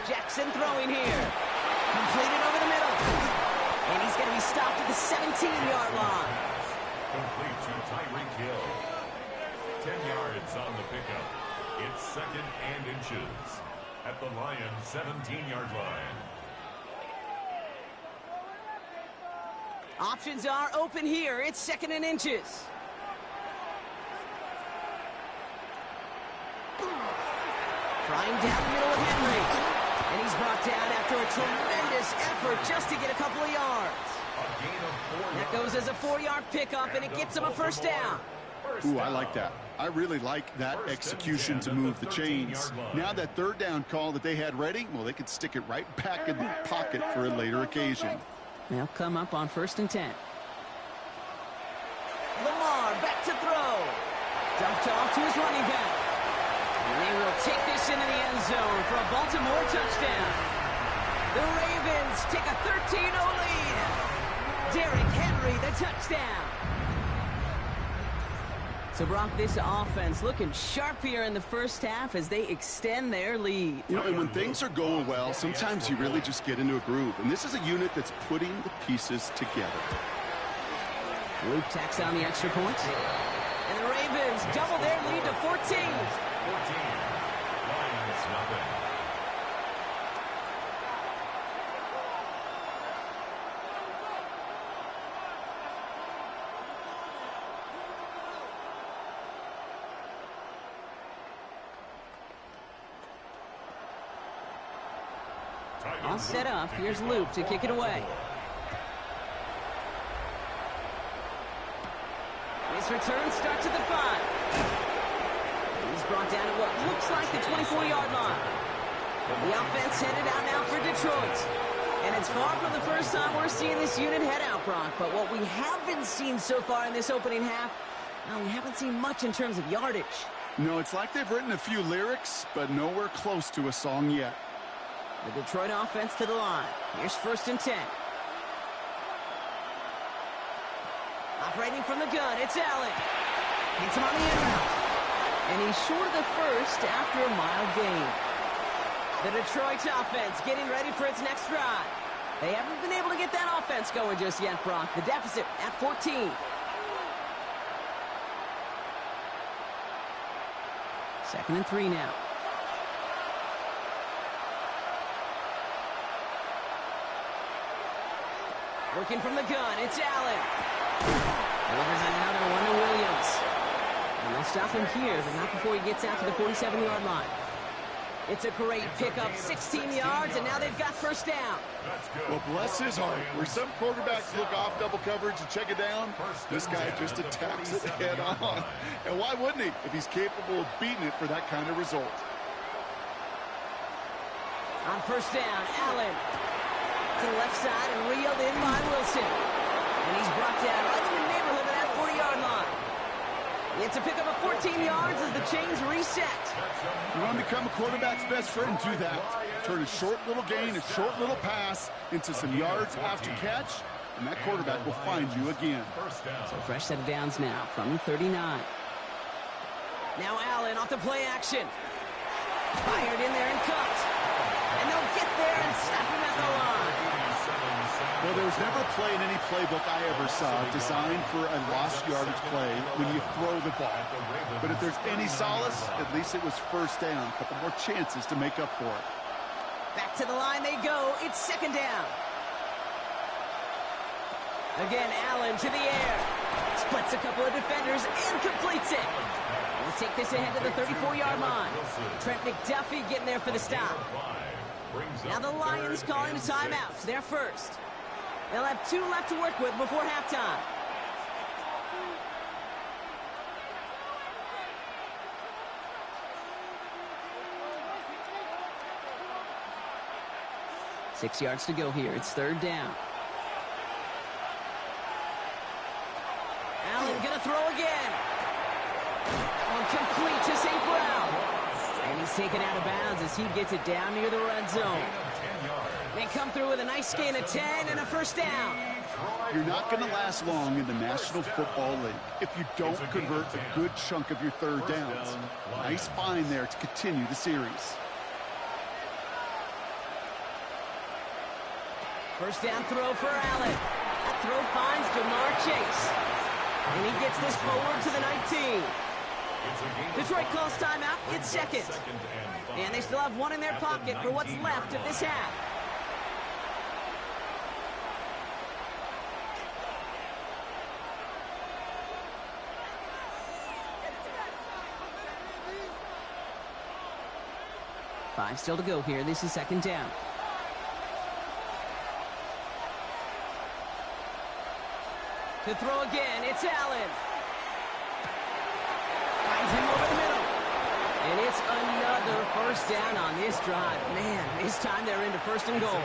Jackson throwing here. Completed over the middle. And he's going to be stopped at the 17-yard line. Complete to Tyreek Hill. 10 yards on the pickup. It's 2nd and inches at the Lions' 17-yard line. Options are open here. It's 2nd and inches. Trying down the middle with Henry. And he's brought down after a tremendous effort just to get a couple of yards. That goes as a 4-yard pickup, and it gets him a first down. Ooh, I like that. I really like that execution to move the chains. Now that third down call that they had ready, well, they could stick it right back in the pocket for a later occasion. They'll come up on 1st and 10. Lamar back to throw. Dumped off to his running back. And they will take this into the end zone for a Baltimore touchdown. The Ravens take a 13-0 lead. Derrick Henry, the touchdown. So, Brock, this offense looking sharp here in the first half as they extend their lead. You know, and when things are going well, sometimes you really just get into a groove. And this is a unit that's putting the pieces together. Luke tacks on the extra point. And the Ravens double their lead to 14. 14. Lions nothing. All set up. Here's Luke to kick it away. This return starts at the 5. He's brought down at what looks like the 24-yard line. The offense headed out now for Detroit. And it's far from the first time we're seeing this unit head out, Brock. But what we haven't seen so far in this opening half, well, we haven't seen much in terms of yardage. No, it's like they've written a few lyrics, but nowhere close to a song yet. The Detroit offense to the line. Here's 1st and 10. Operating from the gun, it's Allen. Hits him on the in route. And he's short of the first after a mild gain. The Detroit offense getting ready for its next drive. They haven't been able to get that offense going just yet, Brock. The deficit at 14. 2nd and 3 now. Working from the gun, it's Allen. Delivers another one to Williams. And they'll stop him here, but not before he gets out to the 47-yard line. It's a great pickup, 16 yards, and now they've got first down. Well, bless his heart. Where some quarterbacks look off double coverage and check it down, this guy just attacks it head on. And why wouldn't he if he's capable of beating it for that kind of result? On first down, Allen to the left side and reeled in by Wilson. And he's brought down right in the neighborhood of that 40-yard line. It's a pickup of 14 yards as the chains reset. You want to become a quarterback's best friend, do that. Turn a short little gain, a short little pass into some yards after catch, and that quarterback will find you again. So fresh set of downs now from the 39. Now Allen off the play action. Fired in there and cut. And they'll get there and stop him at the line. Well, there was never a play in any playbook I ever saw designed for a lost yardage play when you throw the ball. But if there's any solace, at least it was first down. A couple more chances to make up for it. Back to the line they go. It's second down. Again, Allen to the air. Splits a couple of defenders and completes it. We'll take this ahead to the 34-yard line. Trent McDuffie getting there for the stop. Now the Lions calling a timeout. They're first. They'll have 2 left to work with before halftime. Six yards to go here. It's third down. Allen gonna throw again. One complete to St. Brown. And he's taken out of bounds as he gets it down near the red zone. They come through with a nice gain of 10 and a first down. You're not going to last long in the National Football League if you don't convert a good chunk of your third downs. Nice find there to continue the series. First down throw for Allen. That throw finds Jamar Chase. And he gets this forward to the 19. Detroit calls timeout. It's second. And they still have 1 in their pocket for what's left of this half. Five still to go here. This is second down. To throw again, it's Allen. Finds him over the middle. And it's another first down on this drive. Man, this time they're into first and goal.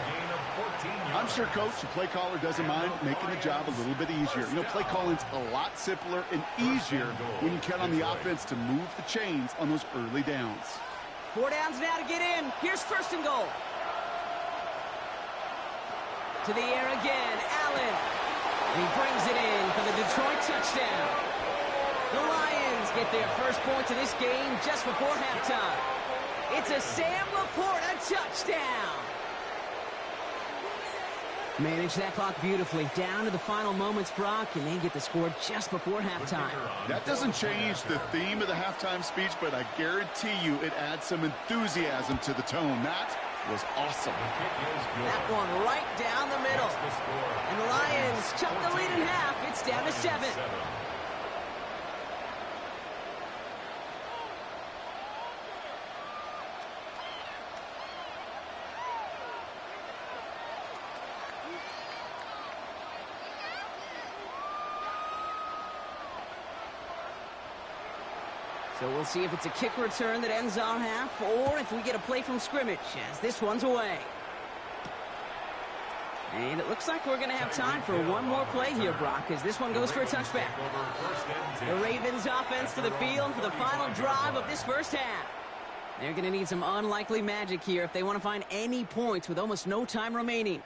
I'm sure, Coach, the play caller doesn't mind making the job a little bit easier. You know, play calling's a lot simpler and easier when you count on the offense to move the chains on those early downs. 4 downs now to get in. Here's first and goal. To the air again, Allen. And he brings it in for the Detroit touchdown. The Lions get their first point of this game just before halftime. It's a Sam Laporta touchdown. Manage that clock beautifully. Down to the final moments, Brock, and they get the score just before halftime. That doesn't change the theme of the halftime speech, but I guarantee you it adds some enthusiasm to the tone. That was awesome. That one right down the middle. And the Lions chop the lead in half. It's down to 7. So we'll see if it's a kick return that ends our half, or if we get a play from scrimmage, as this one's away. And it looks like we're going to have time for one more play here, Brock, as this one goes for a touchback. The Ravens offense to the field for the final drive of this first half. They're going to need some unlikely magic here if they want to find any points with almost no time remaining.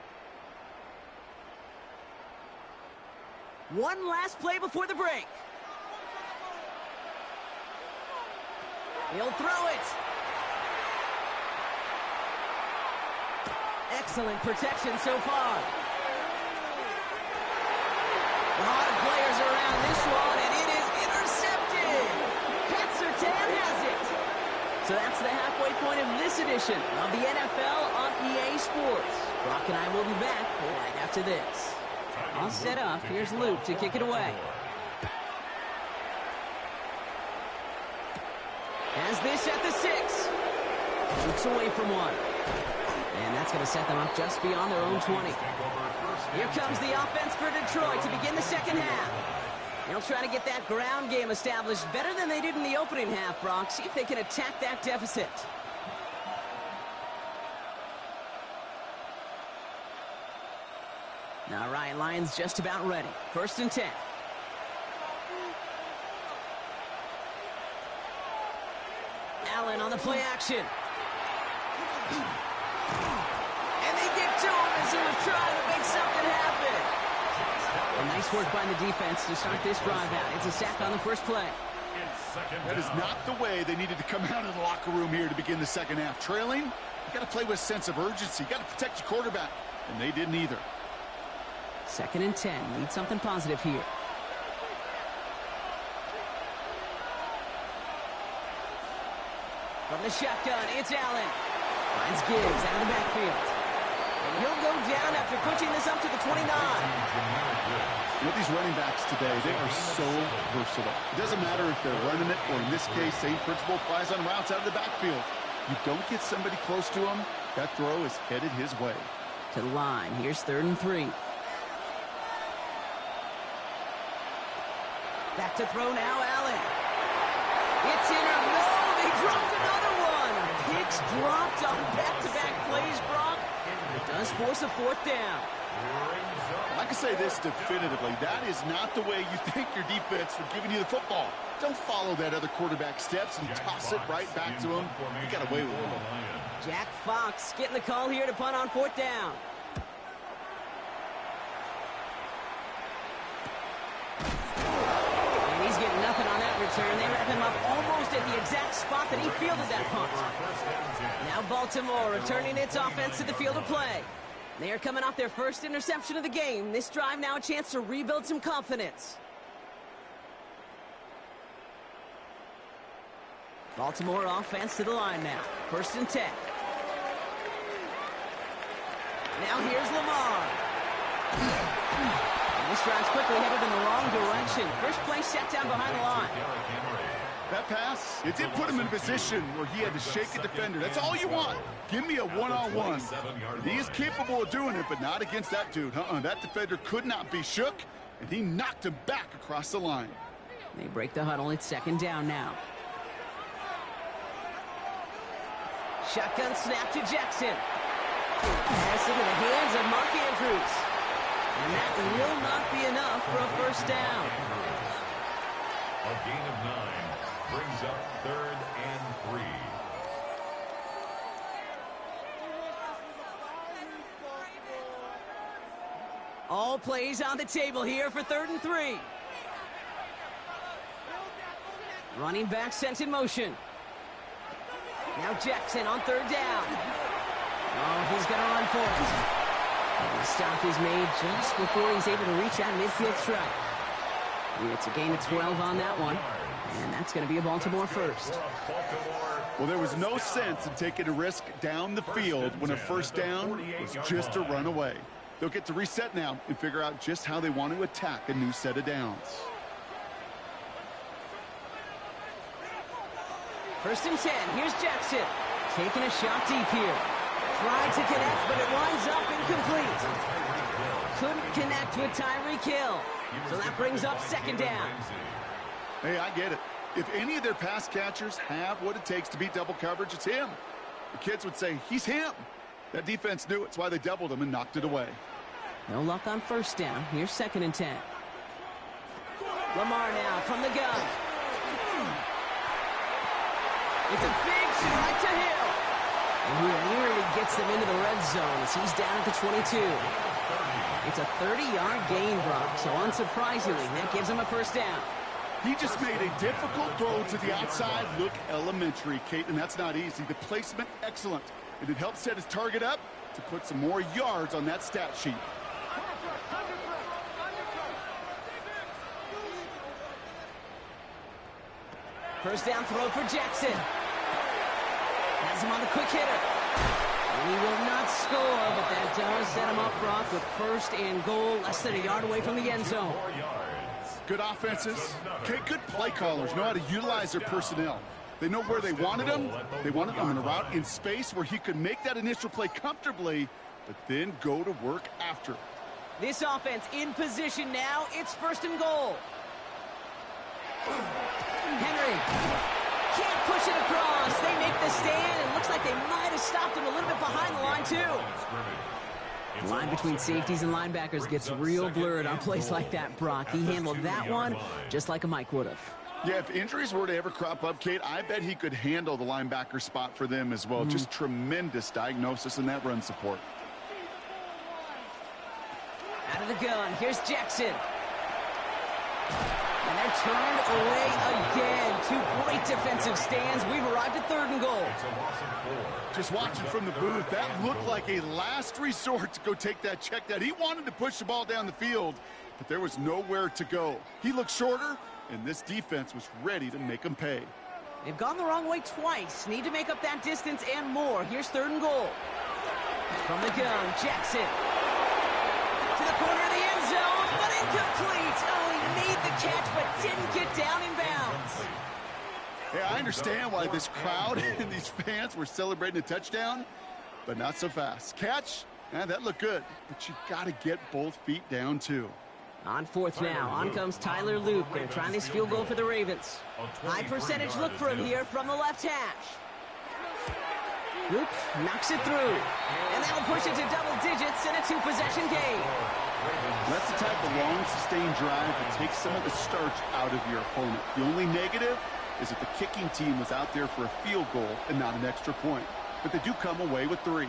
One last play before the break. He'll throw it. Excellent protection so far. A lot of players around this one, and it is intercepted. Pat Surtain has it. So that's the halfway point of this edition of the NFL on EA Sports. Brock and I will be back right after this. All set up. Here's Luke to kick it away. Has this at the 6. Looks away from one. And that's going to set them up just beyond their own 20. Here comes the offense for Detroit to begin the second half. They'll try to get that ground game established better than they did in the opening half, Brock. See if they can attack that deficit. All right, Lions just about ready. First and 10. Allen on the play action. And they get to him as he was trying to make something happen. Well, nice work by the defense to start this drive out. It's a sack on the first play. That is not the way they needed to come out of the locker room here to begin the second half. Trailing, you got to play with a sense of urgency. You got to protect your quarterback, and they didn't either. 2nd and 10. Need something positive here. From the shotgun, it's Allen. Finds Gibbs out of the backfield. And he'll go down after pushing this up to the 29. With these running backs today, they are so versatile. It doesn't matter if they're running it, or in this case, same principle applies on routes out of the backfield. You don't get somebody close to him, that throw is headed his way. To the line. Here's 3rd and 3. Back to throw now, Allen. It's in or no, they dropped another one. Picks dropped on back-to-back plays, Brock. It does force a 4th down. I can say this definitively. That is not the way you thank your defense for giving you the football. Don't follow that other quarterback steps and toss it right back to him. You got away with it. Jack Fox getting the call here to punt on 4th down. And he's getting nothing on that return. They wrap him up almost at the exact spot that he fielded that punt. Now Baltimore returning its offense to the field of play. They are coming off their first interception of the game. This drive now a chance to rebuild some confidence. Baltimore offense to the line now. 1st and 10. Now here's Lamar. And this drive's quickly headed in the wrong direction. First play set down behind the line. That pass, it did put him in a position where he had to shake a defender. That's all you want. Give me a one-on-one. He is capable of doing it, but not against that dude. That defender could not be shook, and he knocked him back across the line. They break the huddle. It's 2nd down now. Shotgun snap to Jackson. Pass into the hands of Mark Andrews. And that will not be enough for a 1st down. A gain of 9 brings up 3rd and 3. All plays on the table here for 3rd and 3. Running back sent in motion. Now Jackson on 3rd down. Oh, he's going to run for it. And the stop is made just before he's able to reach that midfield strike. It's a gain of 12 on that one. And that's going to be a Baltimore 1st. Well, there was no sense in taking a risk down the field when a 1st down was just a run away. They'll get to reset now and figure out just how they want to attack a new set of downs. 1st and 10. Here's Jackson. Taking a shot deep here. Tried to connect, but it winds up incomplete. Couldn't connect with Tyreek Hill. So that brings up 2nd down. Hey, I get it. If any of their pass catchers have what it takes to beat double coverage, it's him. The kids would say, he's him. That defense knew it. It's why they doubled him and knocked it away. No luck on 1st down. Here's 2nd and 10. Lamar now from the gun. It's a big shot to Hill. And he nearly gets them into the red zone as he's down at the 22. It's a 30-yard gain, Brock, so unsurprisingly, that gives him a 1st down. He just made a difficult throw to the outside look elementary, Kate, and that's not easy. The placement, excellent. And it helped set his target up to put some more yards on that stat sheet. First down throw for Jackson. Has him on the quick hitter. And he will not score, but that does set him up, Brock, with 1st and goal, less than a yard away from the end zone. Good offenses. Okay, good play callers know how to utilize their personnel. They know where they wanted him. They wanted him in a route in space where he could make that initial play comfortably, but then go to work after. This offense in position now. It's 1st and goal. Henry can't push it across. They make the stand, and looks like they might have stopped him a little bit behind the line, too. The line between safeties and linebackers gets real blurred on plays like that, Brock. He handled that one just like a Mike would have. Yeah, if injuries were to ever crop up, Kate, I bet he could handle the linebacker spot for them as well. Just tremendous diagnosis in that run support. Out of the gun, here's Jackson. And they're turned away again. Two great defensive stands. We've arrived at 3rd and goal. Just watching from the booth, that looked like a last resort to go take that check down. He wanted to push the ball down the field, but there was nowhere to go. He looked shorter, and this defense was ready to make him pay. They've gone the wrong way twice. Need to make up that distance and more. Here's 3rd and goal. From the gun, Jackson. To the corner of the end zone, but incomplete. Oh, he made the catch, but didn't get down in bounds. Yeah, I understand why this crowd and these fans were celebrating a touchdown, but not so fast. Catch, that looked good, but you got to get both feet down, too. On 4th now, on comes Tyler Loop. Going to try this field goal for the Ravens. High percentage look for him here from the left hash. Loop knocks it through, and that'll push it to double digits in a 2-possession game. That's the type of long, sustained drive that takes some of the starch out of your opponent. The only negative is that the kicking team was out there for a field goal and not an extra point. But they do come away with 3.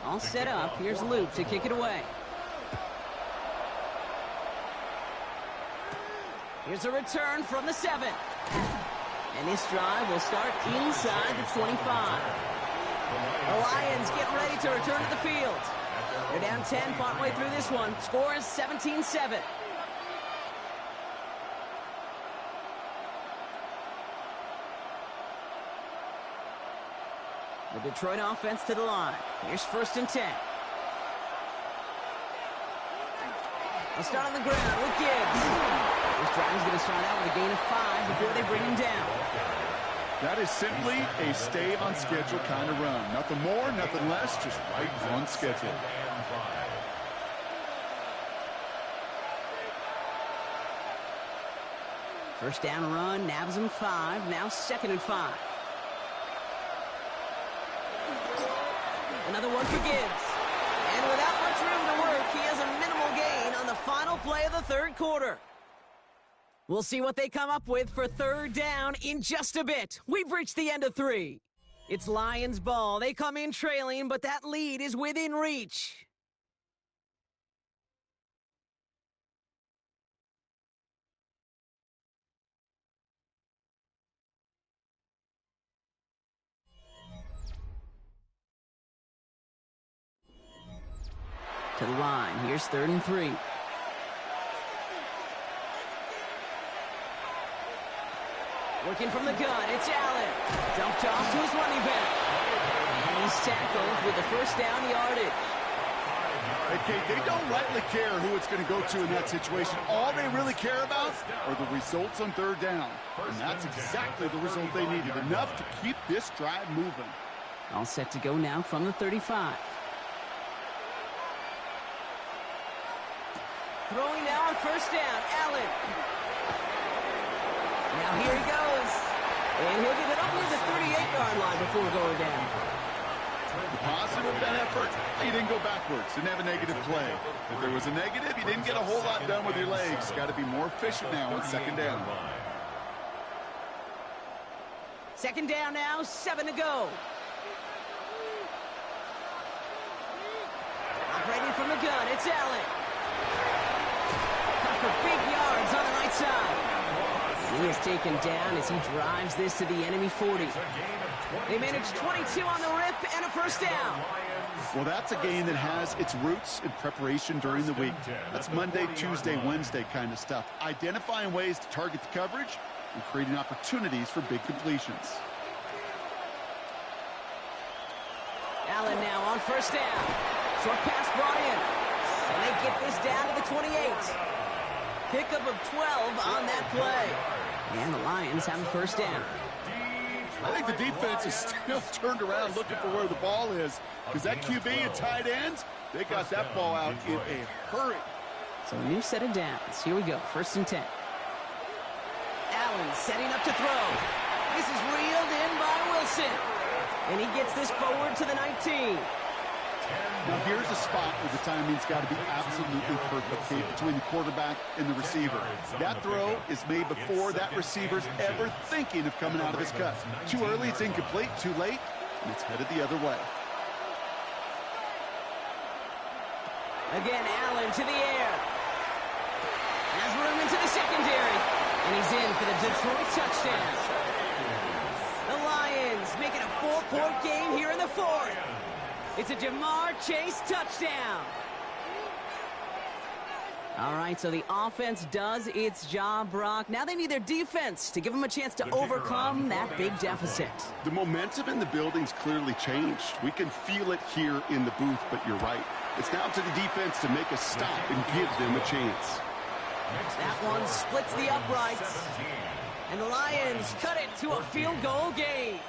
All set up. Here's Loop to kick it away. Here's a return from the 7. And this drive will start inside the 25. The Lions getting ready to return to the field. They're down 10 partway through this one. Score is 17-7. The Detroit offense to the line. Here's 1st and 10. They'll start on the ground with Gibbs. This drive is going to start out with a gain of 5 before they bring him down. That is simply a stay-on-schedule kind of run. Nothing more, nothing less, just right on schedule. First down run, nabs him 5, now 2nd and 5. Another one for Gibbs. And without much room to work, he has a minimal gain on the final play of the 3rd quarter. We'll see what they come up with for 3rd down in just a bit. We've reached the end of 3. It's Lions ball. They come in trailing, but that lead is within reach. To the line. Here's 3rd and 3. Working from the gun, it's Allen. Dumped off to his running back. And he's tackled with the 1st down yardage. Hey, Kate, they don't rightly care who it's going to go to in that situation. All they really care about are the results on 3rd down. And that's exactly the result they needed. Enough to keep this drive moving. All set to go now from the 35. Throwing now on 1st down, Allen. Now here he goes. And he'll get it up near the 38-yard line before going down. The positive of that effort, he didn't go backwards, didn't have a negative play. If there was a negative, you didn't get a whole lot done with your legs. Got to be more efficient now on 2nd down. 2nd down now, 7 to go. Operating from the gun, it's Allen. Cut for big yards on the right side. He is taken down as he drives this to the enemy 40. They managed 22 on the rip and a 1st down. Well, that's a game that has its roots in preparation during the week. That's Monday, Tuesday, Wednesday kind of stuff. Identifying ways to target the coverage and creating opportunities for big completions. Allen now on 1st down. Short pass brought in. And they get this down to the 28. Pickup of 12 on that play. And the Lions have the 1st down. I think the defense is still turned around looking for where the ball is, because that QB and tight ends, they got that ball out in a hurry. So a new set of downs. Here we go, 1st and 10. Allen setting up to throw. This is reeled in by Wilson. And he gets this forward to the 19. Now here's a spot where the timing's got to be absolutely perfect between the quarterback and the receiver. That throw is made before that receiver's ever thinking of coming out of his cut. Too early, it's incomplete. Too late, and it's headed the other way. Again, Allen to the air. Has room into the secondary. And he's in for the Detroit touchdown. The Lions make it a 4-point game here in the fourth. It's a Ja'Marr Chase touchdown. All right, so the offense does its job, Brock. Now they need their defense to give them a chance to overcome that big deficit. The momentum in the building's clearly changed. We can feel it here in the booth, but you're right. It's now to the defense to make a stop and give them a chance. That one splits the uprights. And the Lions cut it to a field goal game.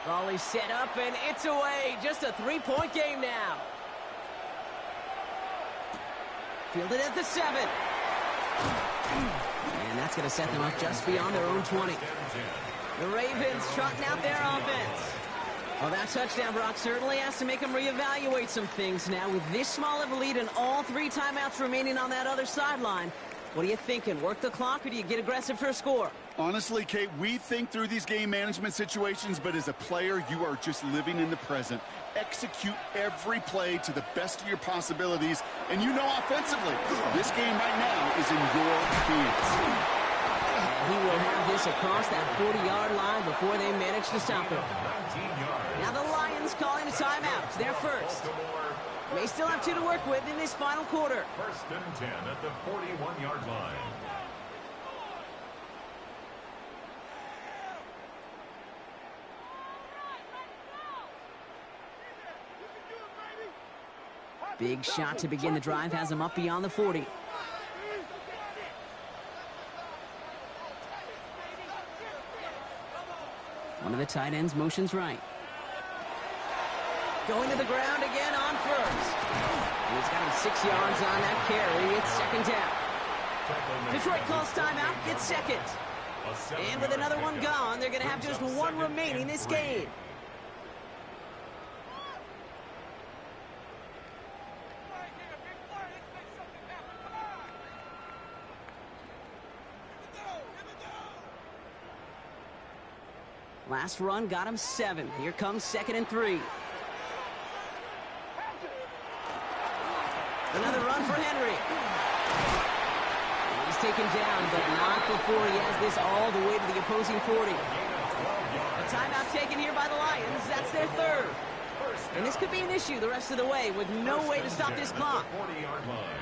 Volley set up, and it's away. Just a 3-point game now. Fielded at the 7. And that's going to set them up just beyond their own 20. The Ravens trotting out their offense. Well, that touchdown, Brock, certainly has to make them reevaluate some things now. With this small of a lead and all 3 timeouts remaining on that other sideline, what are you thinking? Work the clock, or do you get aggressive for a score? Honestly, Kate, we think through these game management situations, but as a player, you are just living in the present. Execute every play to the best of your possibilities, and you know offensively, this game right now is in your hands. He will have this across that 40-yard line before they manage to stop him. Now the Lions calling a timeout. They're first. They still have 2 to work with in this final quarter. 1st and 10 at the 41-yard line. Big shot to begin the drive has him up beyond the 40. One of the tight ends motions right. Going to the ground again on first. And he's got him 6 yards on that carry. It's 2nd down. Detroit calls timeout. It's 2nd. And with another one gone, they're going to have just 1 remaining this game. Last run got him 7. Here comes 2nd and 3. Another run for Henry. He's taken down, but not before he has this all the way to the opposing 40. A timeout taken here by the Lions. That's their 3rd. And this could be an issue the rest of the way with no way to stop this clock. 40-yard line.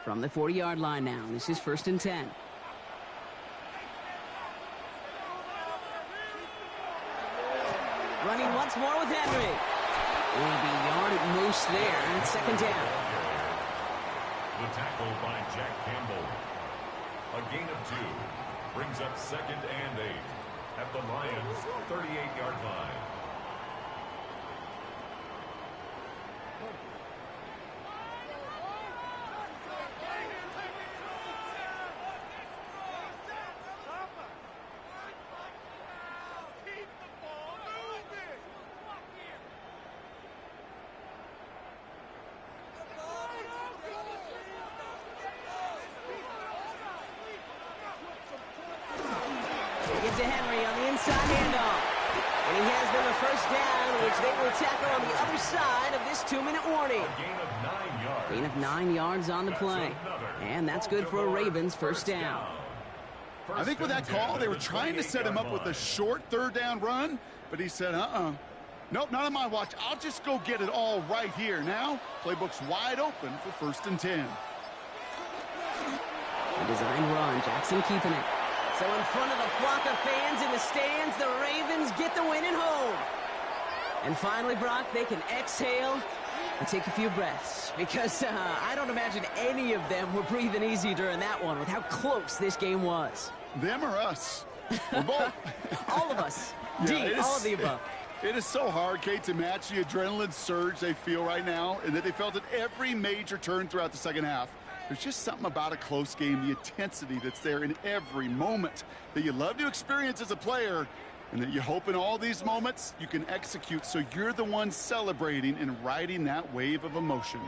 From the 40-yard line now. This is 1st and 10. Running once more with Henry. Will be yard at most there, and it's 2nd down. The tackle by Jack Campbell. A gain of 2. Brings up 2nd and 8 at the Lions' 38-yard line. Give to Henry on the inside handoff. And he has them a 1st down, which they will tackle on the other side of this 2-minute warning. Gain of 9 yards. Gain of 9 yards on the play. And that's good for a Ravens 1st down. I think with that call, they were trying to set him up with a short 3rd down run, but he said, nope, not on my watch. I'll just go get it all right here. Now, playbook's wide open for 1st and 10. A design run, Jackson keeping it. So in front of the flock of fans in the stands, the Ravens get the win at home. And finally, Brock, they can exhale and take a few breaths. Because I don't imagine any of them were breathing easy during that one with how close this game was. Them or us? We're both. All of us. Yeah, all of the above. It is so hard, Kate, to match the adrenaline surge they feel right now, and that they felt at every major turn throughout the 2nd half. There's just something about a close game, the intensity that's there in every moment that you love to experience as a player, and that you hope in all these moments you can execute so you're the one celebrating and riding that wave of emotion.